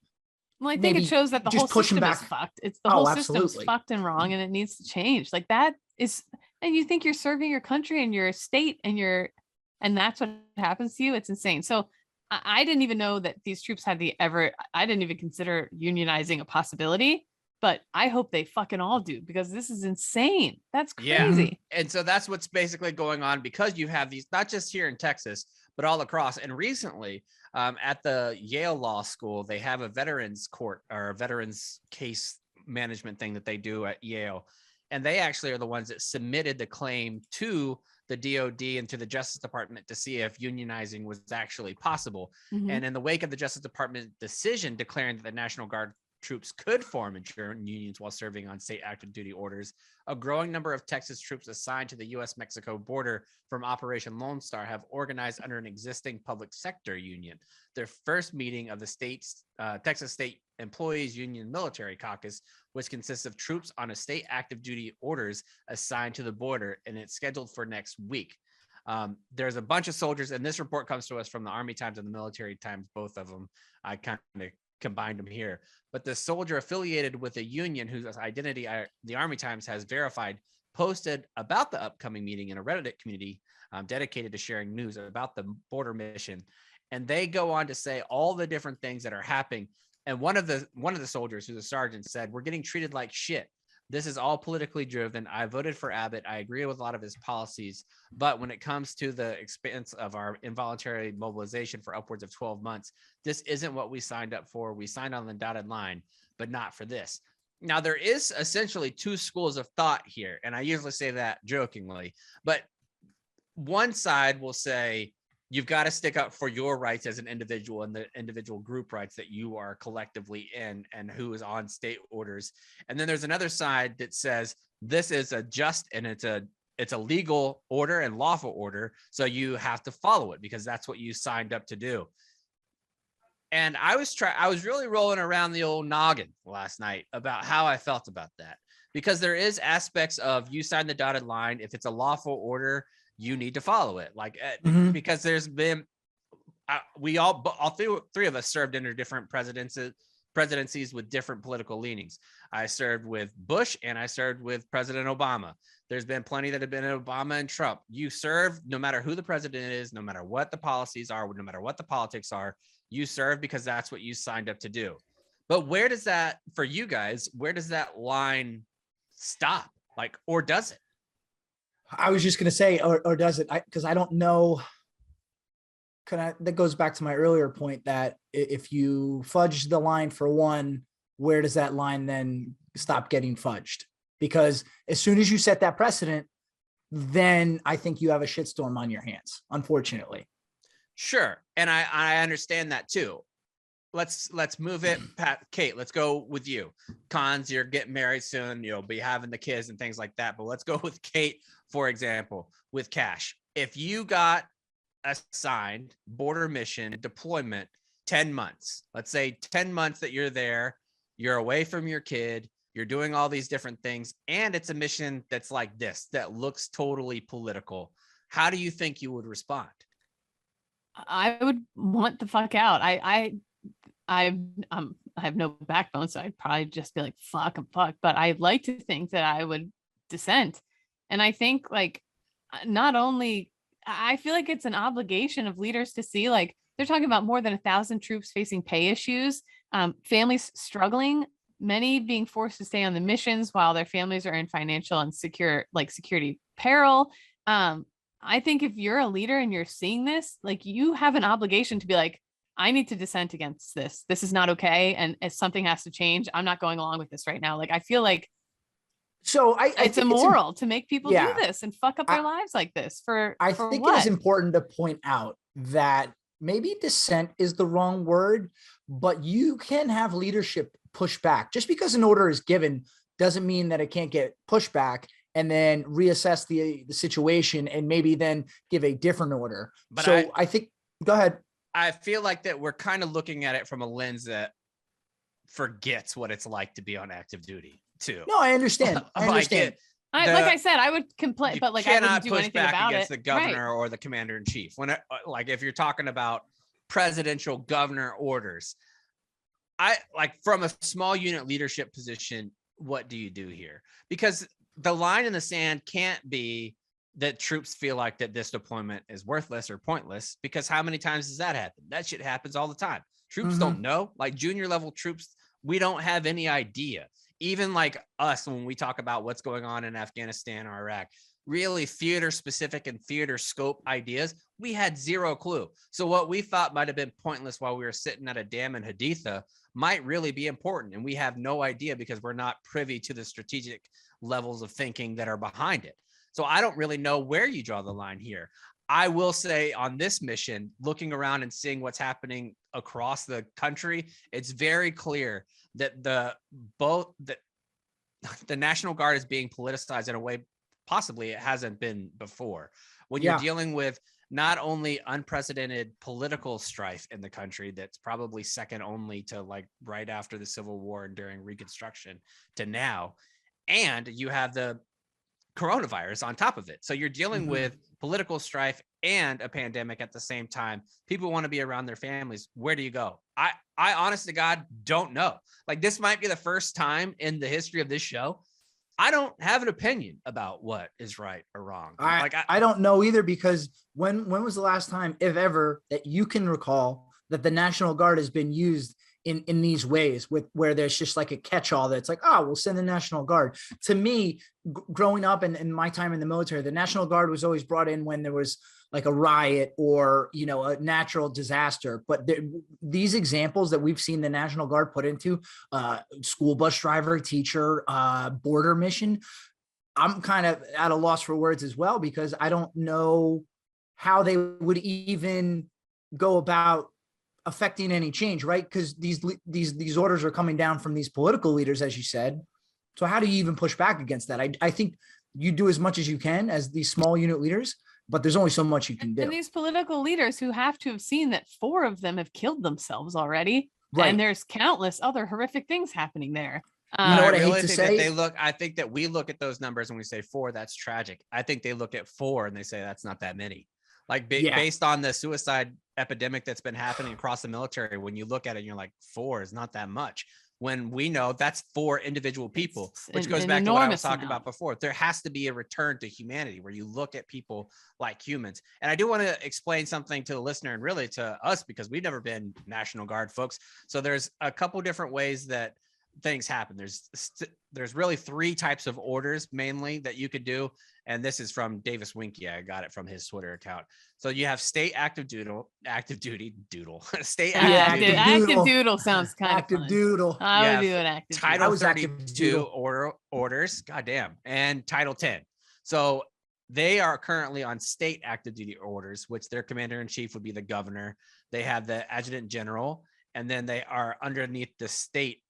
Well, I think it shows that the whole system is fucked. It's the whole system's fucked and wrong, and it needs to change. Like that is, and you think you're serving your country and your state and that's what happens to you. It's insane. So I didn't even know that these troops had I didn't even consider unionizing a possibility, but I hope they fucking all do, because this is insane. That's crazy. Yeah. And so that's what's basically going on, because you have these, not just here in Texas, but all across. And recently, at the Yale Law School, they have a veterans court or a veterans case management thing that they do at Yale. And they actually are the ones that submitted the claim to the DOD and to the Justice Department to see if unionizing was actually possible. Mhm. And in the wake of the Justice Department decision declaring that the National Guard troops could form insurance unions while serving on state active duty orders, a growing number of Texas troops assigned to the U.S.-Mexico border from Operation Lone Star have organized under an existing public sector union. Their first meeting of the state's Texas State Employees Union Military Caucus, which consists of troops on a state active duty orders assigned to the border, and it's scheduled for next week. There's a bunch of soldiers, and this report comes to us from the Army Times and the Military Times, both of them. I kind of combined them here. But the soldier affiliated with a union whose identity the Army Times has verified posted about the upcoming meeting in a Reddit community dedicated to sharing news about the border mission. And they go on to say all the different things that are happening. And one of the soldiers, who's a sergeant, said, "We're getting treated like shit. This is all politically driven. I voted for Abbott. I agree with a lot of his policies. But when it comes to the expense of our involuntary mobilization for upwards of 12 months, this isn't what we signed up for. We signed on the dotted line, but not for this." Now, there is essentially two schools of thought here. And I usually say that jokingly, but one side will say, you've got to stick up for your rights as an individual and the individual group rights that you are collectively in and who is on state orders. And then there's another side that says this is a just and it's a legal order and lawful order. So you have to follow it because that's what you signed up to do. And I was really rolling around the old noggin last night about how I felt about that, because there is aspects of you sign the dotted line. If it's a lawful order, you need to follow it. Like, because there's been, all three of us served under different presidencies with different political leanings. I served with Bush and I served with President Obama. There's been plenty that have been Obama and Trump. You serve no matter who the president is, no matter what the policies are, no matter what the politics are, you serve because that's what you signed up to do. But where does that, for you guys, where does that line stop? Like, or does it? I was just going to say, or does it? Because I don't know. That goes back to my earlier point that if you fudge the line for one, where does that line then stop getting fudged? Because as soon as you set that precedent, then I think you have a shitstorm on your hands, unfortunately. Sure. And I understand that too. Let's move it. Kate, let's go with you. Cons, you're getting married soon. You'll be having the kids and things like that. But let's go with Kate, for example, with Cash. If you got assigned border mission deployment 10 months, let's say 10 months that you're there, you're away from your kid, you're doing all these different things, and it's a mission that's like this, that looks totally political. How do you think you would respond? I would want the fuck out. I have no backbone, so I'd probably just be like, fuck, I'm fucked. But I'd like to think that I would dissent. And I think, like, not only, I feel like it's an obligation of leaders to see, like, they're talking about more than 1,000 troops facing pay issues, families struggling, many being forced to stay on the missions while their families are in financial and security peril. I think if you're a leader and you're seeing this, like, you have an obligation to be like, I need to dissent against this. This is not okay. And if something has to change, I'm not going along with this right now. Like, I feel like it's immoral to make people do this and fuck up their lives like this I think it is important to point out that maybe dissent is the wrong word, but you can have leadership push back. Just because an order is given doesn't mean that it can't get pushed back and then reassess the situation and maybe then give a different order. But so I think, go ahead. I feel like that we're kind of looking at it from a lens that forgets what it's like to be on active duty too. No, I understand. Like I said, I would complain, but like, I wouldn't do anything about it. The governor or the commander in chief. When like, if you're talking about presidential governor orders, I like, from a small unit leadership position, what do you do here? Because the line in the sand can't be that troops feel like that this deployment is worthless or pointless, because how many times does that happen? That shit happens all the time. Troops don't know, like junior level troops. We don't have any idea. Even like us, when we talk about what's going on in Afghanistan or Iraq, really theater specific and theater scope ideas, we had zero clue. So what we thought might have been pointless while we were sitting at a dam in Haditha might really be important. And we have no idea because we're not privy to the strategic levels of thinking that are behind it. So I don't really know where you draw the line here. I will say on this mission, looking around and seeing what's happening across the country, it's very clear that the National Guard is being politicized in a way possibly it hasn't been before. When you're dealing with not only unprecedented political strife in the country that's probably second only to like right after the Civil War and during Reconstruction to now, and you have the coronavirus on top of it. So you're dealing with political strife and a pandemic at the same time. People want to be around their families. Where do you go? I honest to God don't know. Like, this might be the first time in the history of this show I don't have an opinion about what is right or wrong. I don't know either, because when was the last time, if ever, that you can recall that the National Guard has been used in these ways, with where there's just like a catch-all that's like, oh, we'll send the National Guard. To me, growing up and in my time in the military, the National Guard was always brought in when there was like a riot or, you know, a natural disaster. But these examples that we've seen the National Guard put into, school bus driver, teacher, border mission, I'm kind of at a loss for words as well, because I don't know how they would even go about affecting any change, right? Because these orders are coming down from these political leaders, as you said. So how do you even push back against that? I think you do as much as you can as these small unit leaders, but there's only so much you can do. And these political leaders who have to have seen that 4 of them have killed themselves already. Right. And there's countless other horrific things happening there. You know what I really hate to think say? that I think that we look at those numbers and we say 4, that's tragic. I think they look at 4 and they say that's not that many. Like based on the suicide epidemic that's been happening across the military, when you look at it, you're like, 4 is not that much. When we know that's 4 individual people, which goes back to what I was talking about before. There has to be a return to humanity where you look at people like humans. And I do want to explain something to the listener and really to us, because we've never been National Guard folks. So there's a couple different ways that things happen. There's really 3 types of orders mainly that you could do. And this is from Davis Winky. I got it from his Twitter account. So you have state active duty, state active doodle sounds kind of active fun. doodle. I would do an active Title doodle. 32 orders. Goddamn. And Title 10. So they are currently on state active duty orders, which their commander in chief would be the governor. They have the adjutant general, and then they are underneath the state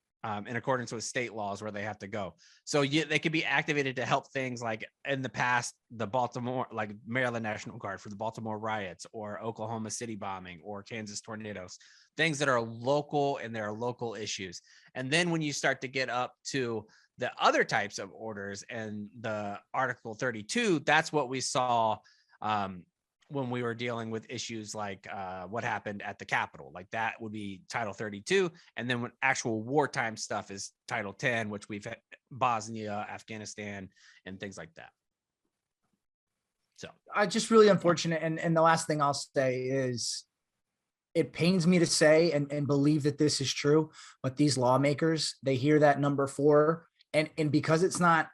in accordance with state laws where they have to go. So they could be activated to help things like in the past, the Baltimore, like Maryland National Guard for the Baltimore riots, or Oklahoma City bombing, or Kansas tornadoes, things that are local and there are local issues. And then when you start to get up to the other types of orders and the Article 32, that's what we saw when we were dealing with issues like what happened at the Capitol. Like that would be Title 32. And then when actual wartime stuff is Title 10, which we've had Bosnia, Afghanistan, and things like that. So just really unfortunate. And the last thing I'll say is, it pains me to say and believe that this is true, but these lawmakers, they hear that number 4, and because it's not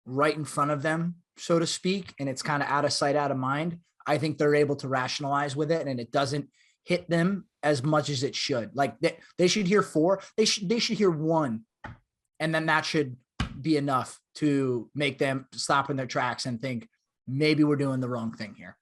right in front of them, so to speak, and it's kind of out of sight, out of mind, I think they're able to rationalize with it, and it doesn't hit them as much as it should. Like they should hear 4. They should hear 1, and then that should be enough to make them stop in their tracks and think maybe we're doing the wrong thing here.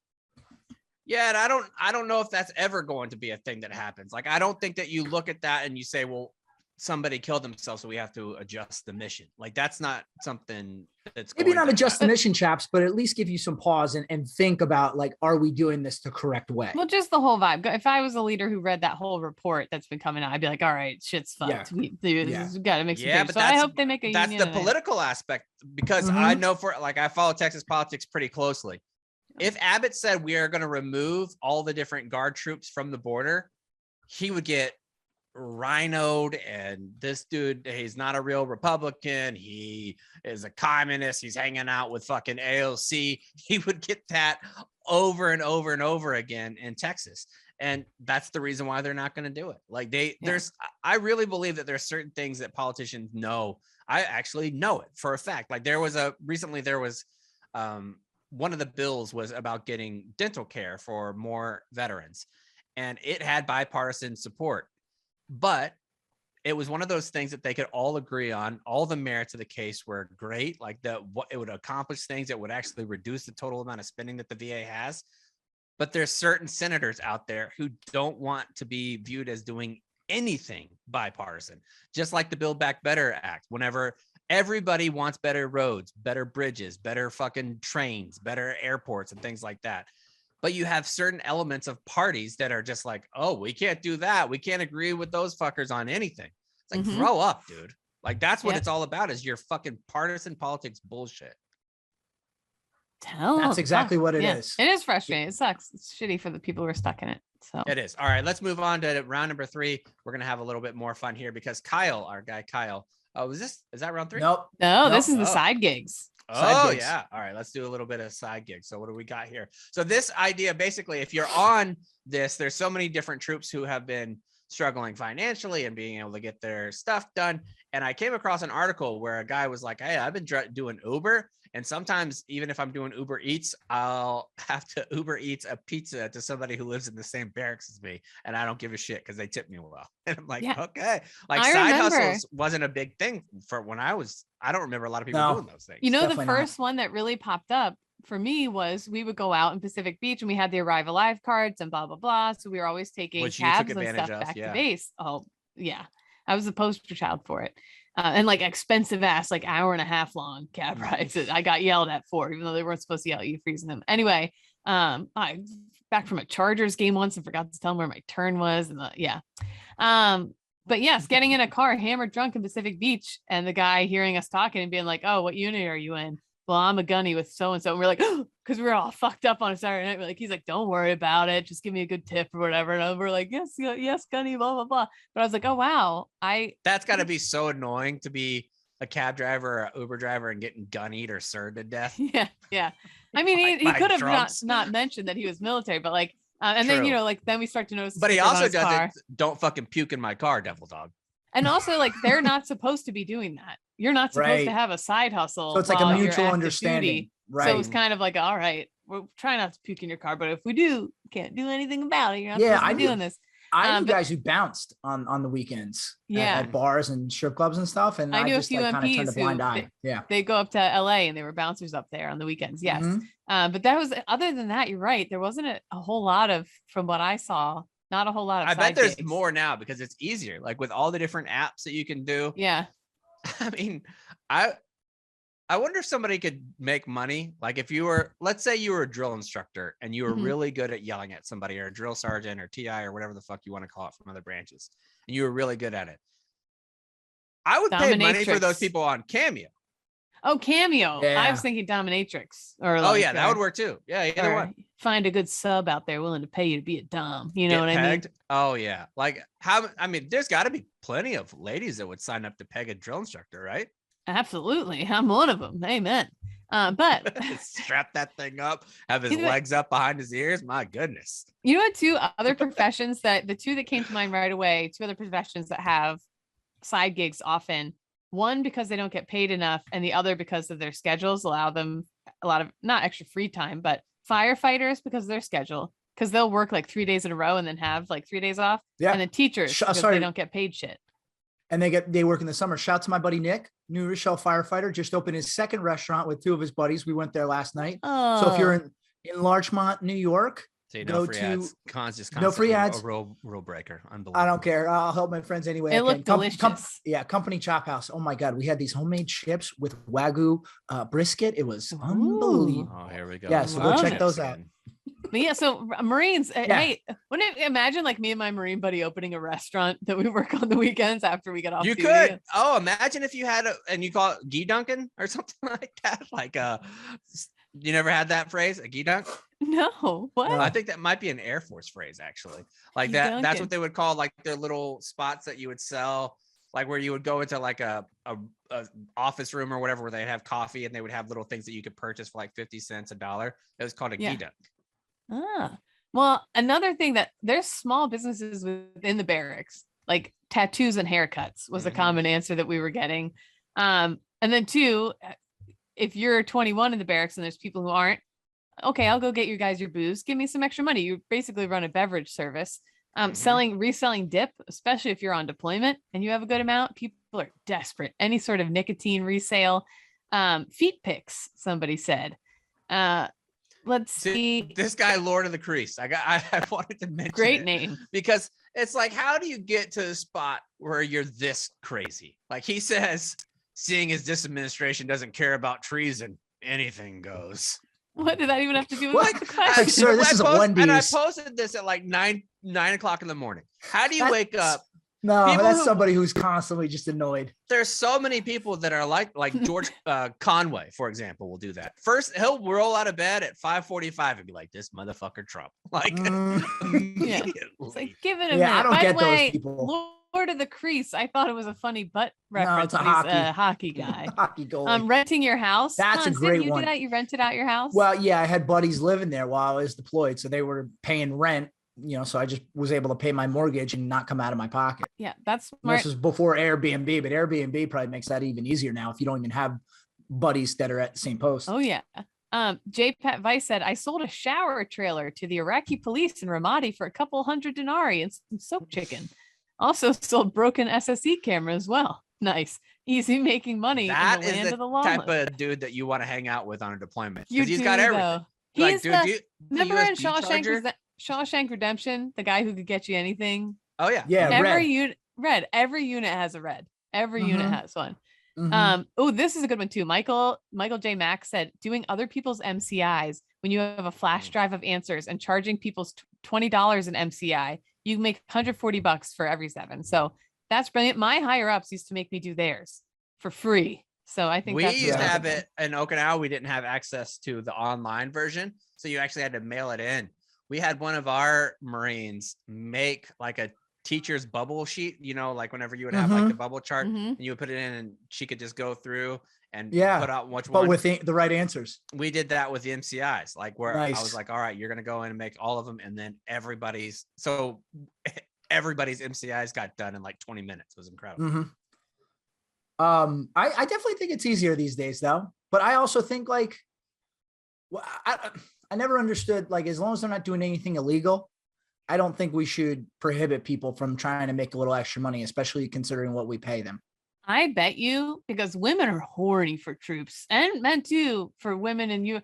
Yeah, and I don't know if that's ever going to be a thing that happens. Like, I don't think that you look at that and you say, well, somebody killed themselves, so we have to adjust the mission. Like, that's not something that's maybe not adjust the mission, chaps, but at least give you some pause and think about, like, are we doing this the correct way? Well, just the whole vibe. If I was a leader who read that whole report that's been coming out, I'd be like, all right, shit's fucked. We got to make some changes. So I hope they make a union. That's the political aspect, because I know I follow Texas politics pretty closely. If Abbott said we are going to remove all the different guard troops from the border, he would get rhinoed, and this dude, he's not a real Republican, he is a communist, he's hanging out with fucking AOC. He would get that over and over and over again in Texas, and that's the reason why they're not going to do it. Like I really believe that there's certain things that politicians know. I actually know it for a fact. Like recently there was one of the bills was about getting dental care for more veterans, and it had bipartisan support, but it was one of those things that they could all agree on. All the merits of the case were great. Like what it would accomplish things that would actually reduce the total amount of spending that the VA has. But there's certain senators out there who don't want to be viewed as doing anything bipartisan, just like the Build Back Better Act. Whenever everybody wants better roads, better bridges, better fucking trains, better airports and things like that. But you have certain elements of parties that are just like, oh, we can't do that. We can't agree with those fuckers on anything. It's like, grow up, dude. Like, that's what it's all about, is your fucking partisan politics bullshit. That's exactly what it is. It is frustrating. It sucks. It's shitty for the people who are stuck in it. So it is. All right, let's move on to round number 3. We're going to have a little bit more fun here because Kyle, our guy Kyle, is that round 3? Nope. No, this is the side gigs. Oh, yeah. All right. Let's do a little bit of side gigs. So what do we got here? So this idea, basically, if you're on this, there's so many different troops who have been struggling financially and being able to get their stuff done. And I came across an article where a guy was like, hey, I've been doing Uber. And sometimes even if I'm doing Uber Eats, I'll have to Uber Eats a pizza to somebody who lives in the same barracks as me. And I don't give a shit because they tip me well. And I'm like, okay. Like side hustles wasn't a big thing for when I don't remember a lot of people doing those things. You know, the first one that really popped up for me was we would go out in Pacific Beach and we had the Arrive Alive cards and blah, blah, blah. So we were always taking cabs and stuff back to base. Oh, yeah. I was the poster child for it. And like expensive ass, like hour and a half long cab rides that I got yelled at for, even though they weren't supposed to yell at you freezing them. Anyway, I back from a Chargers game once and forgot to tell them where my turn was. And but yes, getting in a car, hammered drunk in Pacific Beach, and the guy hearing us talking and being like, oh, what unit are you in? Well, I'm a gunny with so-and-so. And we're like, because we were all fucked up on a Saturday night. We're like, he's like, don't worry about it. Just give me a good tip or whatever. And we're like, yes, gunny, blah, blah, blah. But I was like, oh, wow. That's got to be so annoying to be a cab driver or an Uber driver and getting gunnied or served to death. Yeah. I mean, he could have not mentioned that he was military, but like, and then, you know, like then we start to notice. But he also does it. Don't fucking puke in my car, devil dog. And also, like, they're not supposed to be doing that. You're not supposed to have a side hustle. So it's like a mutual understanding. Right. So it's kind of like, all right, we're trying not to puke in your car, but if we do, can't do anything about it. You're not supposed to be doing this. I knew guys who bounced on the weekends at bars and strip clubs and stuff. And I knew a few MPs who they go up to LA and they were bouncers up there on the weekends. Yes. But that was, other than that, you're right. There wasn't a whole lot of, from what I saw, not a whole lot of I bet there's more now because it's easier, like with all the different apps that you can do. Yeah. I mean, I wonder if somebody could make money. Like if you were, let's say you were a drill instructor and you were really good at yelling at somebody, or a drill sergeant or TI or whatever the fuck you want to call it from other branches, and you were really good at it. I would pay money for those people on Cameo. Oh, Cameo. Yeah. I was thinking Dominatrix. Or that would work too. Yeah, either one. Find a good sub out there willing to pay you to be a dom. You know what I mean? Oh yeah. Like there's got to be plenty of ladies that would sign up to peg a drill instructor, right? Absolutely. I'm one of them. Amen. But strap that thing up, have his legs up behind his ears. My goodness. You know what? Two other professions the two that came to mind right away, two other professions that have side gigs often. One, because they don't get paid enough, and the other because of their schedules allow them a lot of not extra free time, but firefighters because of their schedule, because they'll work like 3 days in a row and then have like 3 days off. Yeah. And then teachers because they don't get paid shit. And they work in the summer. Shout out to my buddy Nick, New Rochelle firefighter, just opened his second restaurant with 2 of his buddies. We went there last night. Oh. So if you're in Larchmont, New York, no free ads. No free ads. A rule breaker. Unbelievable. I don't care. I'll help my friends anyway. It looked delicious. Company Chop House. Oh my God. We had these homemade chips with Wagyu brisket. It was unbelievable. Oh, here we go. Yeah, so go check those out. But yeah, so Marines, hey, wouldn't it imagine like me and my Marine buddy opening a restaurant that we work on the weekends after we get off? You duty? Could. Oh, imagine if you had and you call it Gee Dunkin' or something like that. Like you never had that phrase, a Gee Dunk? No. What? I think that might be an Air Force phrase, actually. Like that. That's what they would call like their little spots that you would sell, like where you would go into like a office room or whatever, where they'd have coffee and they would have little things that you could purchase for like 50 cents, $1. It was called a Gee Dunk. Well, another thing that there's small businesses within the barracks, like tattoos and haircuts was a common answer that we were getting. And then 2, if you're 21 in the barracks and there's people who aren't, okay, I'll go get you guys your booze. Give me some extra money. You basically run a beverage service. Reselling dip, especially if you're on deployment and you have a good amount, people are desperate. Any sort of nicotine resale. Feet pics, somebody said. Let's see. This guy, Lord of the Crease. I wanted to mention Great it name. because it's like, how do you get to the spot where you're this crazy? Like he says, seeing as this administration doesn't care about treason, anything goes. What did that even have to do with What? the question? Sir, this is a Wendy's. And I posted this at like 9 o'clock in the morning. How do you wake up? No, that's somebody who's constantly just annoyed. There's so many people that are like George Conway, for example, will do that. First, he'll roll out of bed at 5:45 and be like, "This motherfucker Trump." Like, immediately. It's like, give it a Yeah, minute. I don't By get the way, those people. Lord of the Crease. I thought it was a funny butt reference. it's a He's a hockey guy. Hockey goalie. Renting your house. That's a great didn't you one. do that? You rented out your house? Well, yeah, I had buddies living there while I was deployed, so they were paying rent. So I just was able to pay my mortgage and not come out of my pocket. Yeah, that's smart. This was before Airbnb, but Airbnb probably makes that even easier now if you don't even have buddies that are at the same post. Oh yeah. J. Pat Vice said, I sold a shower trailer to the Iraqi police in Ramadi for a couple $100 denarii and some soap chicken. Also sold broken SSE camera as well. Nice. Easy making money That in the land is of the the lawless. type of dude that you want to hang out with on a deployment. You He's do, got everything. though. Like, He's dude, remember in USB charger? Shawshank Redemption, the guy who could get you anything? Oh yeah. Yeah, Every unit has a red. Every unit has one. Oh, this is a good one too. Michael J. Mack said, doing other people's MCIs when you have a flash drive of answers and charging people's $20 in MCI, you make $140 for every 7. So that's brilliant. My higher ups used to make me do theirs for free. So I think we that's used to have it in Okinawa. We didn't have access to the online version, so you actually had to mail it in. We had one of our Marines make like a teacher's bubble sheet, like whenever you would have like the bubble chart and you would put it in and she could just go through and put out which one. But with the right answers. We did that with the MCIs, like where Nice. I was like, all right, you're going to go in and make all of them. And then everybody's MCIs got done in like 20 minutes. It was incredible. I definitely think it's easier these days though, but I also think like, I never understood, like, as long as they're not doing anything illegal, I don't think we should prohibit people from trying to make a little extra money, especially considering what we pay them. I bet you, because women are horny for troops and men too, for women and you.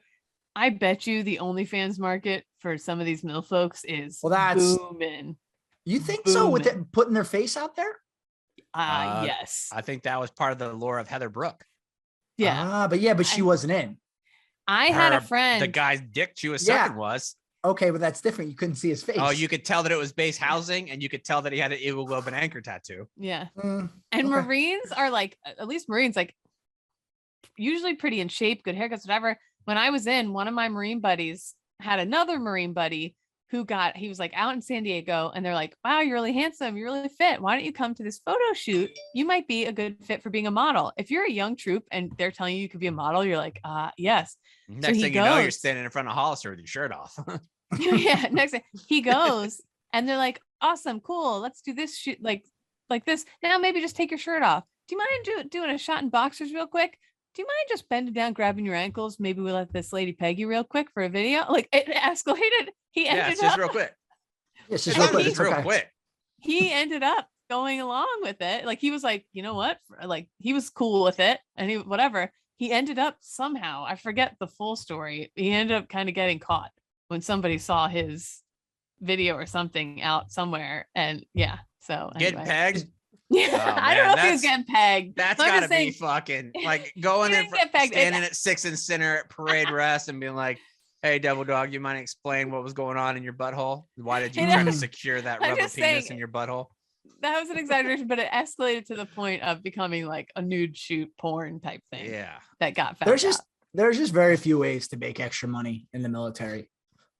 I bet you the OnlyFans market for some of these MILF folks is booming. You think so with it, putting their face out there? Yes. I think that was part of the lore of Heather Brooke. Yeah. But she wasn't in. I had a friend. The guy's dick she was sucking was. Okay, but that's different. You couldn't see his face. Oh, you could tell that it was base housing, and you could tell that he had an Eagle Globe and anchor tattoo. Yeah. And Marines are like, at least Marines, like usually pretty in shape, good haircuts, whatever. When I was in, one of my Marine buddies had another Marine buddy he was like out in San Diego and they're like, wow, you're really handsome. You're really fit. Why don't you come to this photo shoot? You might be a good fit for being a model. If you're a young troop and they're telling you could be a model, you're like, yes. Next thing you know, you're standing in front of Hollister with your shirt off. Yeah. Next thing he goes and they're like, awesome, cool. Let's do this shoot like this. Now maybe just take your shirt off. Do you mind doing a shot in boxers real quick? Do you mind just bending down, grabbing your ankles? Maybe we let this lady peg you real quick for a video. Like it escalated. He ended it's just real quick. It's just real quick. It's real quick. He ended up going along with it. Like he was like, you know what? Like he was cool with it and whatever. He ended up somehow, I forget the full story. He ended up kind of getting caught when somebody saw his video or something out somewhere. And yeah, so getting pegged. Yeah, I don't know if he was getting pegged. That's gotta be fucking like going in, standing at 6 and center at parade rest and being like, hey, Devil Dog, you mind explain what was going on in your butthole? Why did you try to secure that rubber penis in your butthole? That was an exaggeration, but it escalated to the point of becoming like a nude shoot porn type thing. Yeah. That got found out. There's just very few ways to make extra money in the military.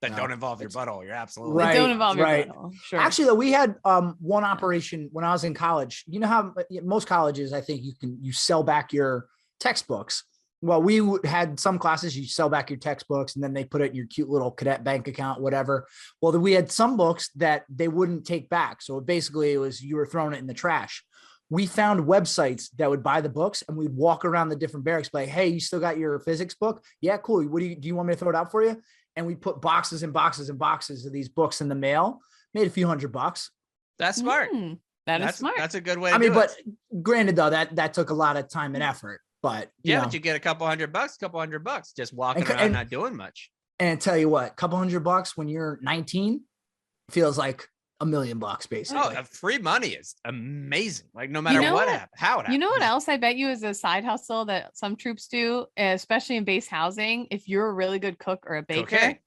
That don't involve your butthole. You're absolutely right. Don't involve your butthole. Sure. Actually, though, we had one operation when I was in college. You know how most colleges, I think you sell back your textbooks. Well, we had some classes you sell back your textbooks and then they put it in your cute little cadet bank account, whatever. Well, we had some books that they wouldn't take back. So basically it was, you were throwing it in the trash. We found websites that would buy the books and we'd walk around the different barracks, like, hey, you still got your physics book? Yeah, cool. Do you want me to throw it out for you? and we put boxes and boxes and boxes of these books in the mail, made a few $100. That's smart. That's smart. That's a good way. I mean, but granted though, that took a lot of time and effort, but but you get a couple $100, just walking around not doing much. And tell you what, couple $100 when you're 19 feels like $1 million basically. Oh, free money is amazing. Like no matter how it happens. You know what else I bet you is a side hustle that some troops do, especially in base housing. If you're a really good cook or a baker,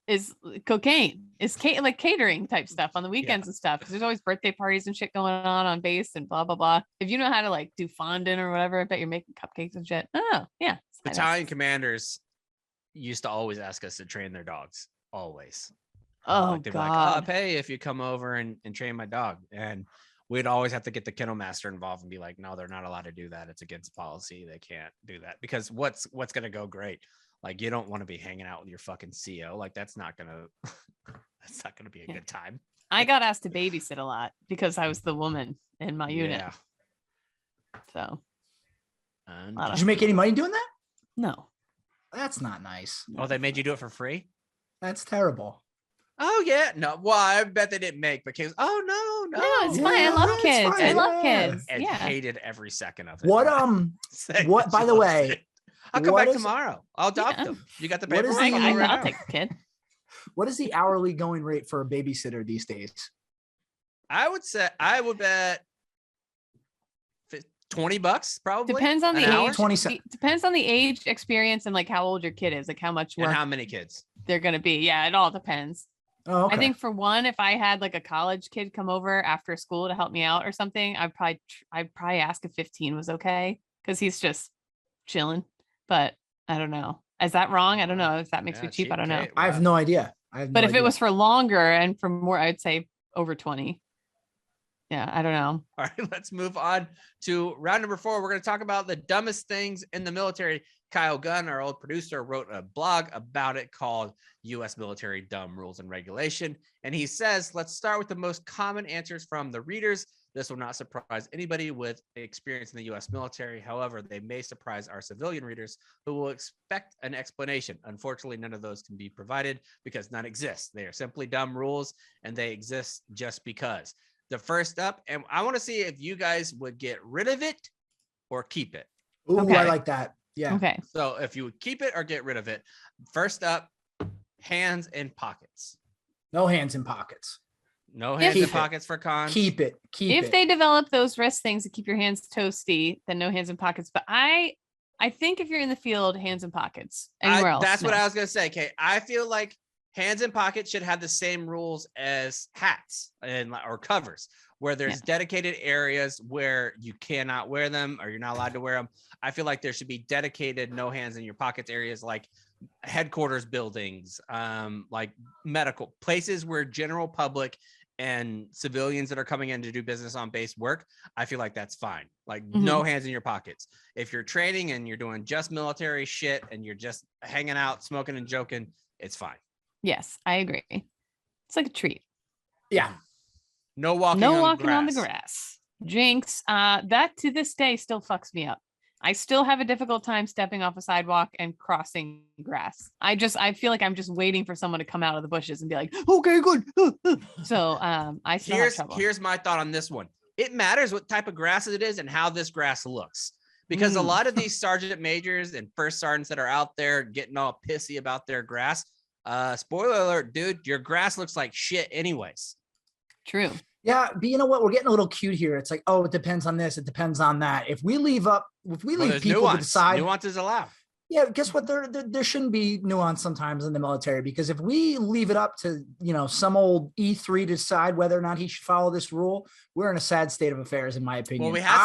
is cocaine. It's like catering type stuff on the weekends and stuff. Because there's always birthday parties and shit going on base and blah blah blah. If you know how to like do fondant or whatever, I bet you're making cupcakes and shit. Oh yeah. Battalion commanders used to always ask us to train their dogs. Always. Oh, they'd God. be like, I'll pay if you come over and train my dog. And we'd always have to get the kennel master involved and be like, no, they're not allowed to do that. It's against policy. They can't do that. Because what's going to go great? Like, you don't want to be hanging out with your fucking CO. Like, that's not going to be a good time. I got asked to babysit a lot because I was the woman in my unit. Yeah. So. Did you make any money doing that? No. That's not nice. Oh, they made you do it for free? That's terrible. Oh yeah, no. Well, I bet they didn't make, but kids. Oh no, it's fine. I love kids. I love kids. And yeah. hated every second of it. What? By the way, I'll come back tomorrow. I'll adopt them. You got the paperwork? I'll take the kid. What is the hourly going rate for a babysitter these days? I would bet $20 probably. Depends on the age. 20 Depends on the age, experience, and like how old your kid is, like how much work and how many kids they're gonna be. Yeah, it all depends. Oh, okay. I think for one, if I had like a college kid come over after school to help me out or something, I'd probably ask if 15 was okay because he's just chilling. But I don't know. Is that wrong? I don't know if that makes me cheap. I don't know. Wow. I have no idea. But if it was for longer and for more, I'd say over 20. Yeah, I don't know. All right, let's move on to round number 4. We're going to talk about the dumbest things in the military. Kyle Gunn, our old producer, wrote a blog about it called U.S. Military Dumb Rules and Regulation. And he says, let's start with the most common answers from the readers. This will not surprise anybody with experience in the U.S. military. However, they may surprise our civilian readers who will expect an explanation. Unfortunately, none of those can be provided because none exist. They are simply dumb rules and they exist just because. The first up, and I want to see if you guys would get rid of it or keep it. Ooh, okay. I like that. Yeah. Okay. So if you would keep it or get rid of it. First up, hands in pockets. No hands in pockets. No hands in pockets for cons. Keep it. If they develop those wrist things to keep your hands toasty, then no hands in pockets. But I think if you're in the field, hands in pockets. Anywhere else. That's what I was going to say. Okay. I feel like hands in pockets should have the same rules as hats or covers, where there's dedicated areas where you cannot wear them or you're not allowed to wear them. I feel like there should be dedicated no hands in your pockets areas, like headquarters buildings, like medical places where general public and civilians that are coming in to do business on base work. I feel like that's fine. Like no hands in your pockets. If you're training and you're doing just military shit and you're just hanging out, smoking and joking, it's fine. Yes, I agree. It's like a treat. Yeah. No walking on the grass. Jinx. That to this day still fucks me up. I still have a difficult time stepping off a sidewalk and crossing grass. I feel like I'm just waiting for someone to come out of the bushes and be like, okay, good. So I still have trouble. Here's my thought on this one. It matters what type of grass it is and how this grass looks. Because a lot of these sergeant majors and first sergeants that are out there getting all pissy about their grass, spoiler alert, dude, your grass looks like shit anyways. True. Yeah, but you know what? We're getting a little cute here. It's like, oh, it depends on this, it depends on that. If we leave people to decide, nuance is allowed. Yeah, guess what? There shouldn't be nuance sometimes in the military, because if we leave it up to some old E3 to decide whether or not he should follow this rule, we're in a sad state of affairs, in my opinion. Well, we have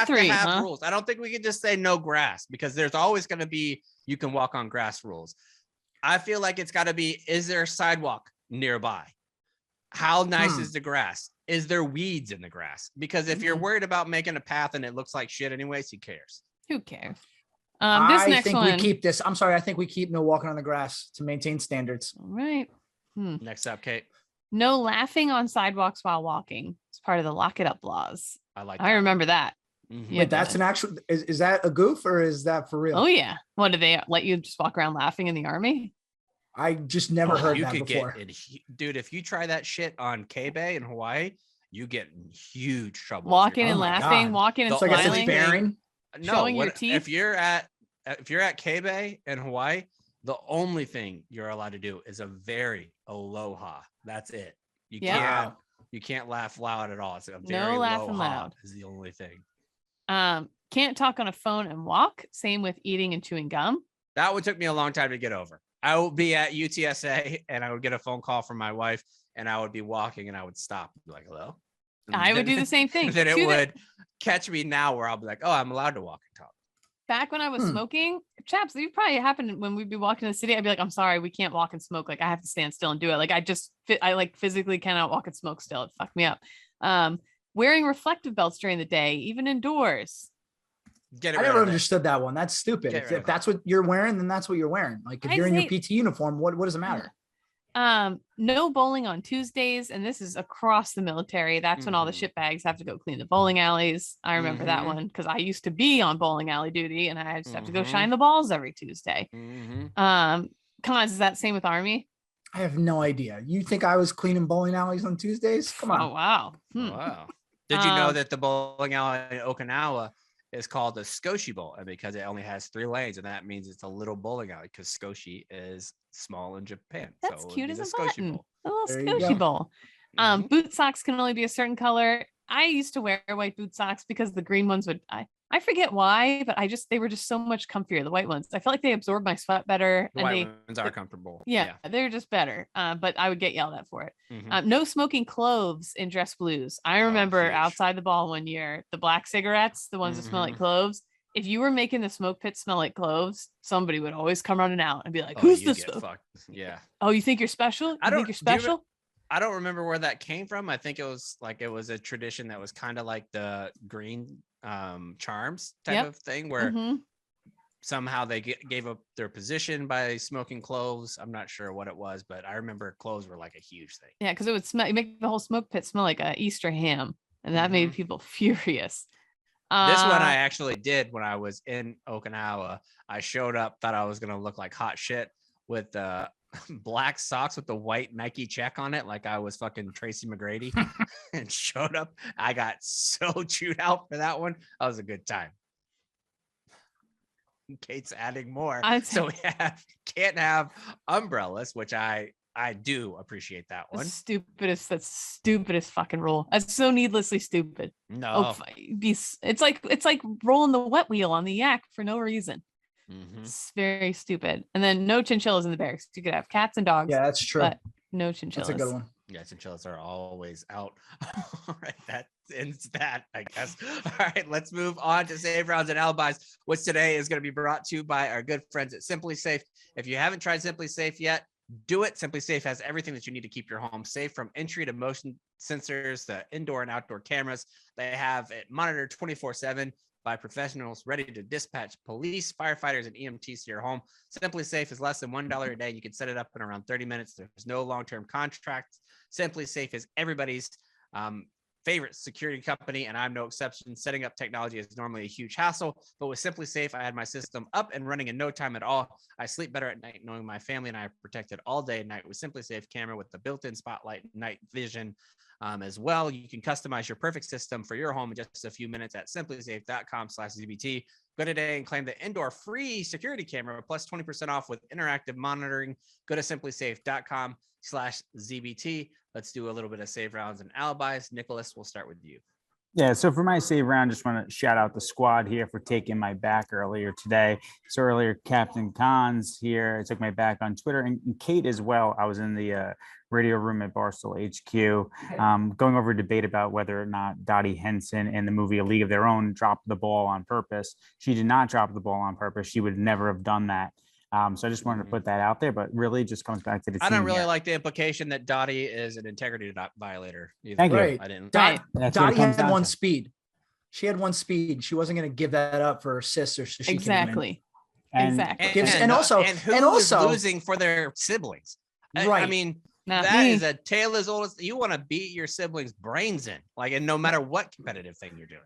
to have huh? rules. I don't think we can just say no grass, because there's always going to be you can walk on grass rules. I feel like it's got to be, is there a sidewalk nearby? How nice is the grass? Is there weeds in the grass? Because if you're worried about making a path and it looks like shit anyways, who cares? Who cares? I think we keep this. I'm sorry. I think we keep no walking on the grass to maintain standards. All right. Next up, Kate. No laughing on sidewalks while walking. It's part of the lock it up laws. I remember that. Mm-hmm. Wait, that's an actual, is that a goof or is that for real? Oh yeah. What, do they let you just walk around laughing in the army? I just never heard that before. Dude, if you try that shit on K-Bay in Hawaii, you get in huge trouble. Walking and laughing, walking and smiling. Bearing. Showing your teeth. If you're at K-Bay in Hawaii, the only thing you're allowed to do is a very aloha. That's it. You can't laugh loud at all. It's a very no laughing loud is the only thing. Can't talk on a phone and walk. Same with eating and chewing gum. That one took me a long time to get over. I would be at UTSA and I would get a phone call from my wife and I would be walking and I would stop and be like, hello. I would do the same thing. Then it would catch me now where I'll be like, oh, I'm allowed to walk and talk. Back when I was smoking, chaps, it probably happened when we'd be walking in the city. I'd be like, I'm sorry, we can't walk and smoke. Like I have to stand still and do it. Like I like physically cannot walk and smoke still. It fucked me up. Wearing reflective belts during the day, even indoors. I never understood that one. That's stupid. If that's what you're wearing, then that's what you're wearing. Like if you're in your PT uniform, what does it matter? No bowling on Tuesdays, and this is across the military. That's when all the shit bags have to go clean the bowling alleys. I remember that one because I used to be on bowling alley duty, and I just have to go shine the balls every Tuesday. Come on, is that same with Army? I have no idea. You think I was cleaning bowling alleys on Tuesdays? Come on. Oh wow. Wow. Did you know that the bowling alley in Okinawa is called the Skoshi Bowl, and because it only has 3 lanes, and that means it's a little bowling alley because Skoshi is small in Japan. That's so cute as a Skoshi button. A little Skoshi bowl. Boot socks can only be a certain color. I used to wear white boot socks because the green ones would I forget why, but they were just so much comfier. The white ones, I felt like they absorbed my sweat better. The white ones are comfortable. Yeah, they're just better. But I would get yelled at for it. No smoking cloves in dress blues. I remember outside the ball one year, the black cigarettes, the ones that smell like cloves. If you were making the smoke pit smell like cloves, somebody would always come running out and be like, "Who's this?" Yeah. Oh, you think you're special? I don't remember where that came from. I think it was a tradition that was kind of like the green charms type of thing where somehow they gave up their position by smoking cloves. I'm not sure what it was, but I remember cloves were like a huge thing. Yeah, because it would make the whole smoke pit smell like a Easter ham, and that made people furious. This one I actually did when I was in Okinawa. I showed up, thought I was gonna look like hot shit with black socks with the white Nike check on it, like I was fucking Tracy McGrady, and showed up. I got so chewed out for that one. That was a good time. Kate's adding more. So we can't have umbrellas, which I do appreciate that one. That's stupidest fucking rule. That's so needlessly stupid. No, it's like rolling the wet wheel on the yak for no reason. It's very stupid. And then no chinchillas in the barracks. You could have cats and dogs. Yeah, that's true. But no chinchillas. That's a good one. Yeah, chinchillas are always out. All right, that ends that, I guess. All right, let's move on to Save Rounds and Alibis, which today is going to be brought to you by our good friends at Simply Safe. If you haven't tried Simply Safe yet, do it. Simply Safe has everything that you need to keep your home safe, from entry to motion sensors, the indoor and outdoor cameras. They have it monitored 24/7 by professionals ready to dispatch police, firefighters, and EMTs to your home. Simply Safe is less than $1 a day. You can set it up in around 30 minutes. There's no long-term contracts. Simply Safe is everybody's favorite security company, and I'm no exception. Setting up technology is normally a huge hassle, but with Simply Safe, I had my system up and running in no time at all. I sleep better at night knowing my family and I are protected all day and night with Simply Safe camera with the built-in spotlight night vision. As well, you can customize your perfect system for your home in just a few minutes at simplysafe.com/ZBT. Go today and claim the indoor free security camera plus 20% off with interactive monitoring. Go to simplysafe.com/ZBT. Let's do a little bit of Save Rounds and Alibis. Nicholas, we'll start with you. Yeah, so for my save round, just want to shout out the squad here for taking my back earlier today. So earlier, Captain Cons here took my back on Twitter, and Kate as well. I was in the radio room at Barstool HQ, going over a debate about whether or not Dottie Henson in the movie A League of Their Own dropped the ball on purpose. She did not drop the ball on purpose. She would never have done that. So I just wanted to put that out there, but really just comes back to the team. I don't really like the implication that Dottie is an integrity violator either. Thank you. Right. I didn't. Dottie had one speed. She had one speed. She wasn't going to give that up for her sister. So she exactly. And also, who's losing for their siblings? Right. I mean, that is a tale as old as you want to beat your siblings' brains in, like, and no matter what competitive thing you're doing.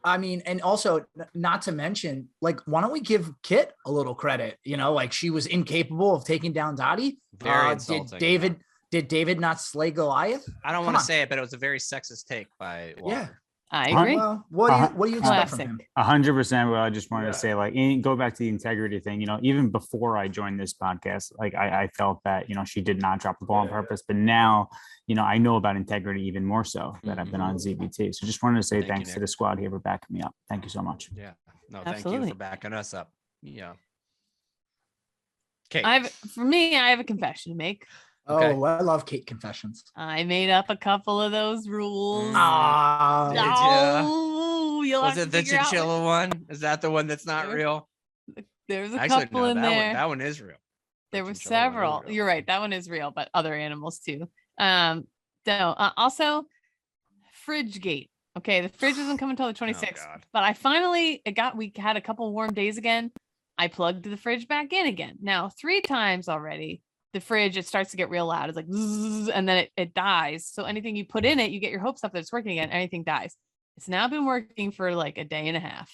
I mean, and also not to mention, like, why don't we give Kit a little credit? You know, like she was incapable of taking down Dottie. Very insulting. Did David not slay Goliath? I don't want to say it, but it was a very sexist take by Walker. Yeah. I agree. Well, what do you expect from him? 100%. Well, I just wanted to say, like, go back to the integrity thing. You know, even before I joined this podcast, like I felt that, you know, she did not drop the ball on purpose. But now, you know, I know about integrity even more so that I've been on ZBT. So just wanted to say thanks to the squad here for backing me up. Thank you so much. Yeah. No, thank you for backing us up. Yeah. Okay. I have a confession to make. Okay. Oh, I love Kate confessions. I made up a couple of those rules. Was it the chinchilla one? Is that the one that's not real? There's a couple in there. That one is real. There were several. You're right. That one is real, but other animals too. Also, fridge gate. Okay, the fridge doesn't come until the 26th. But I finally we had a couple warm days again. I plugged the fridge back in again. Now 3 times already. The fridge, it starts to get real loud. It's like, zzz, and then it dies. So anything you put in it, you get your hopes up that it's working again. Anything dies. It's now been working for like a day and a half.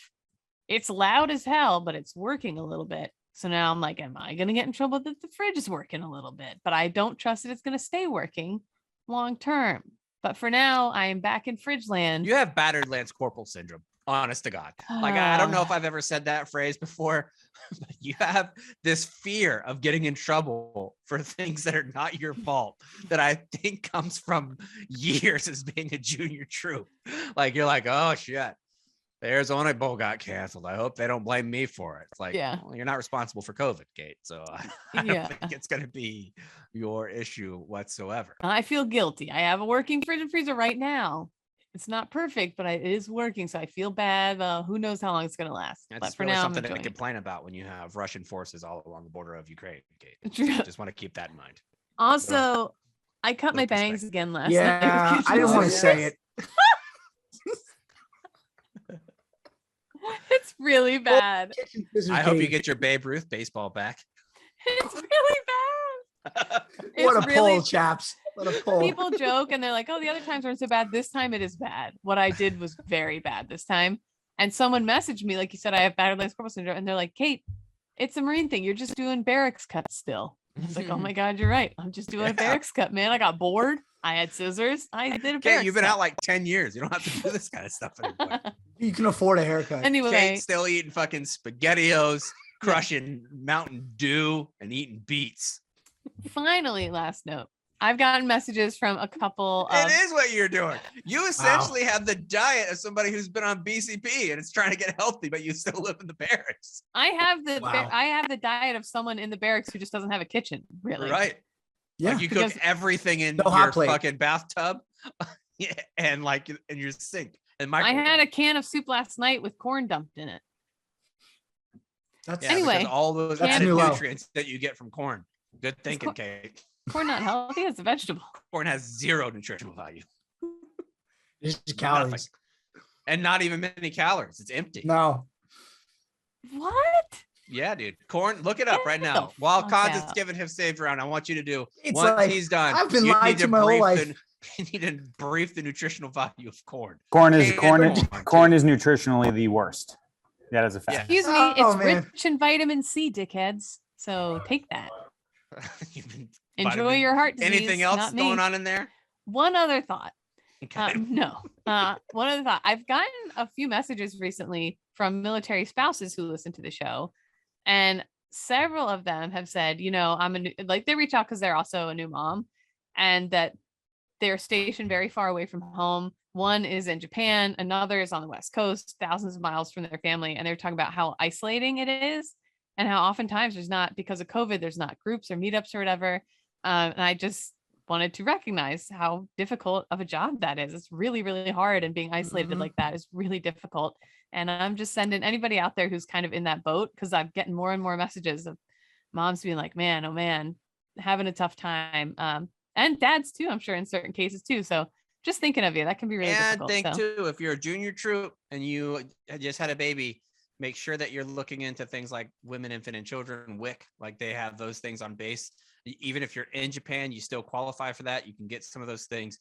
It's loud as hell, but it's working a little bit. So now I'm like, am I going to get in trouble that the fridge is working a little bit? But I don't trust that it's going to stay working long term. But for now, I am back in fridge land. You have battered Lance Corporal syndrome. Honest to God. Like, I don't know if I've ever said that phrase before, but you have this fear of getting in trouble for things that are not your fault that I think comes from years as being a junior troop. Like, you're like, oh shit, the Arizona Bowl got canceled. I hope they don't blame me for it. It's like, well, you're not responsible for COVID, Kate. So I don't think it's going to be your issue whatsoever. I feel guilty. I have a working fridge and freezer right now. It's not perfect, but it is working. So I feel bad. Who knows how long it's going to last. That's but for really now, something to complain about when you have Russian forces all along the border of Ukraine. True. Just want to keep that in mind. Also, I cut my bangs again last night. Yeah, I didn't want to say it. It's really bad. I hope you get your Babe Ruth baseball back. It's really bad. What a pull, chaps. What a pull. People joke and they're like, oh, the other times weren't so bad. This time it is bad. What I did was very bad this time. And someone messaged me, like you said, I have battered Lance Corporal syndrome. And they're like, Kate, it's a Marine thing. You're just doing barracks cuts still. I was like, oh my God, you're right. I'm just doing a barracks cut, man. I got bored. I had scissors. I did a barracks You've been cut. out like 10 years. You don't have to do this kind of stuff anymore. You can afford a haircut. Anyway. Kate's still eating fucking SpaghettiOs, crushing Mountain Dew, and eating beets. Finally, last note. I've gotten messages from a couple of... It is what you're doing. You essentially have the diet of somebody who's been on BCP and it's trying to get healthy, but you still live in the barracks. I have the diet of someone in the barracks who just doesn't have a kitchen, really. Right. Yeah. Like you cook everything in your fucking bathtub and like in your sink. And I had a can of soup last night with corn dumped in it. Anyway, all those added nutrients that you get from corn. Good thinking, Kate. Corn not healthy as a vegetable. Corn has 0 nutritional value. It's just calories. Nothing. And not even many calories. It's empty. No. What? Yeah, dude. Corn, look it up right now. While Cons is giving his saved round, I want you to do once like, he's done. I've been lied to my whole life. You need to brief the nutritional value of corn. Corn is nutritionally the worst. That is a fact. Excuse me, it's rich in vitamin C, dickheads. So take that. Enjoy your heart disease. Anything else going on in there? One other thought. Okay. No. One other thought. I've gotten a few messages recently from military spouses who listen to the show, and several of them have said, you know, they reach out because they're also a new mom, and that they're stationed very far away from home. One is in Japan, another is on the West Coast, thousands of miles from their family, and they're talking about how isolating it is. And how oftentimes there's not, because of COVID, there's not groups or meetups or whatever. And I just wanted to recognize how difficult of a job that is. It's really, really hard. And being isolated like that is really difficult. And I'm just sending anybody out there who's kind of in that boat, because I'm getting more and more messages of moms being like, man, oh man, having a tough time. And dads too, I'm sure, in certain cases too. So just thinking of you, that can be really difficult. And think too, if you're a junior troop and you just had a baby, make sure that you're looking into things like women, infant, and children, WIC, like they have those things on base. Even if you're in Japan, you still qualify for that. You can get some of those things.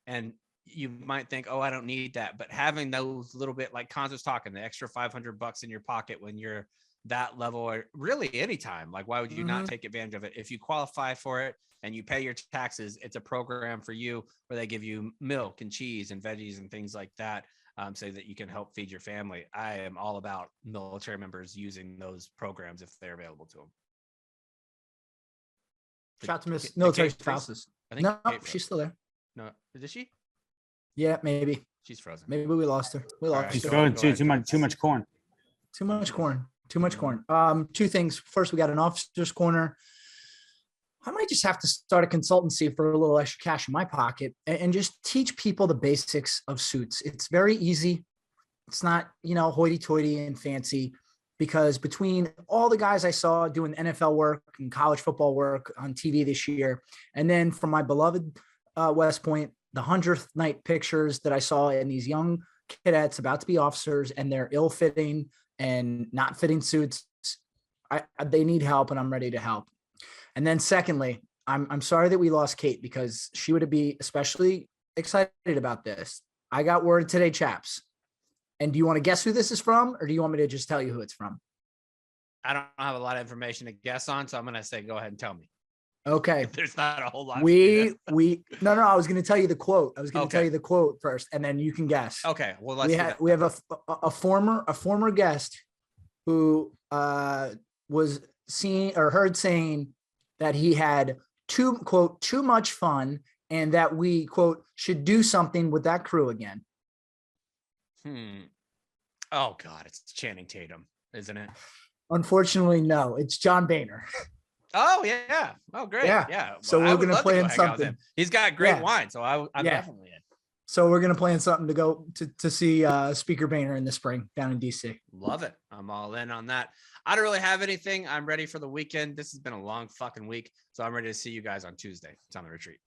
And you might think, oh, I don't need that. But having those little bit, like Cons was talking, the extra $500 in your pocket when you're that level, or really anytime, like why would you not take advantage of it? If you qualify for it and you pay your taxes, it's a program for you where they give you milk and cheese and veggies and things like that, so that you can help feed your family. I am all about military members using those programs if they're available to them. Shout out to Miss Military Kate, Spouses. I think No, Kate froze. she's still there. No, is she? Yeah, maybe. She's frozen. Maybe we lost her. We All lost right, She's her. go ahead. too much corn. Too much corn. Too much corn. Two things. First, we got an officer's corner. I might just have to start a consultancy for a little extra cash in my pocket and just teach people the basics of suits. It's very easy. It's not, hoity-toity and fancy, because between all the guys I saw doing NFL work and college football work on TV this year, and then from my beloved West Point, the 100th night pictures that I saw in these young cadets about to be officers and their ill-fitting and not fitting suits, they need help, and I'm ready to help. And then secondly, I'm sorry that we lost Kate, because she would be especially excited about this. I got word today, chaps. And do you want to guess who this is from, or do you want me to just tell you who it's from? I don't have a lot of information to guess on, so I'm going to say, go ahead and tell me. Okay. There's not a whole lot. No, I was going to tell you the quote. I was going to tell you the quote first, and then you can guess. Okay. Well, we have a former guest who was seen or heard saying that he had too much fun, and that we, quote, should do something with that crew again. Oh God, it's Channing Tatum, isn't it? Unfortunately, no. It's John Boehner. Oh yeah. Oh great. Yeah. So we're gonna play in something. He's got great wine, so I'm definitely in. So we're gonna play in something to go to see Speaker Boehner in the spring down in DC. Love it. I'm all in on that. I don't really have anything. I'm ready for the weekend. This has been a long fucking week, so I'm ready to see you guys on Tuesday. It's on the retreat.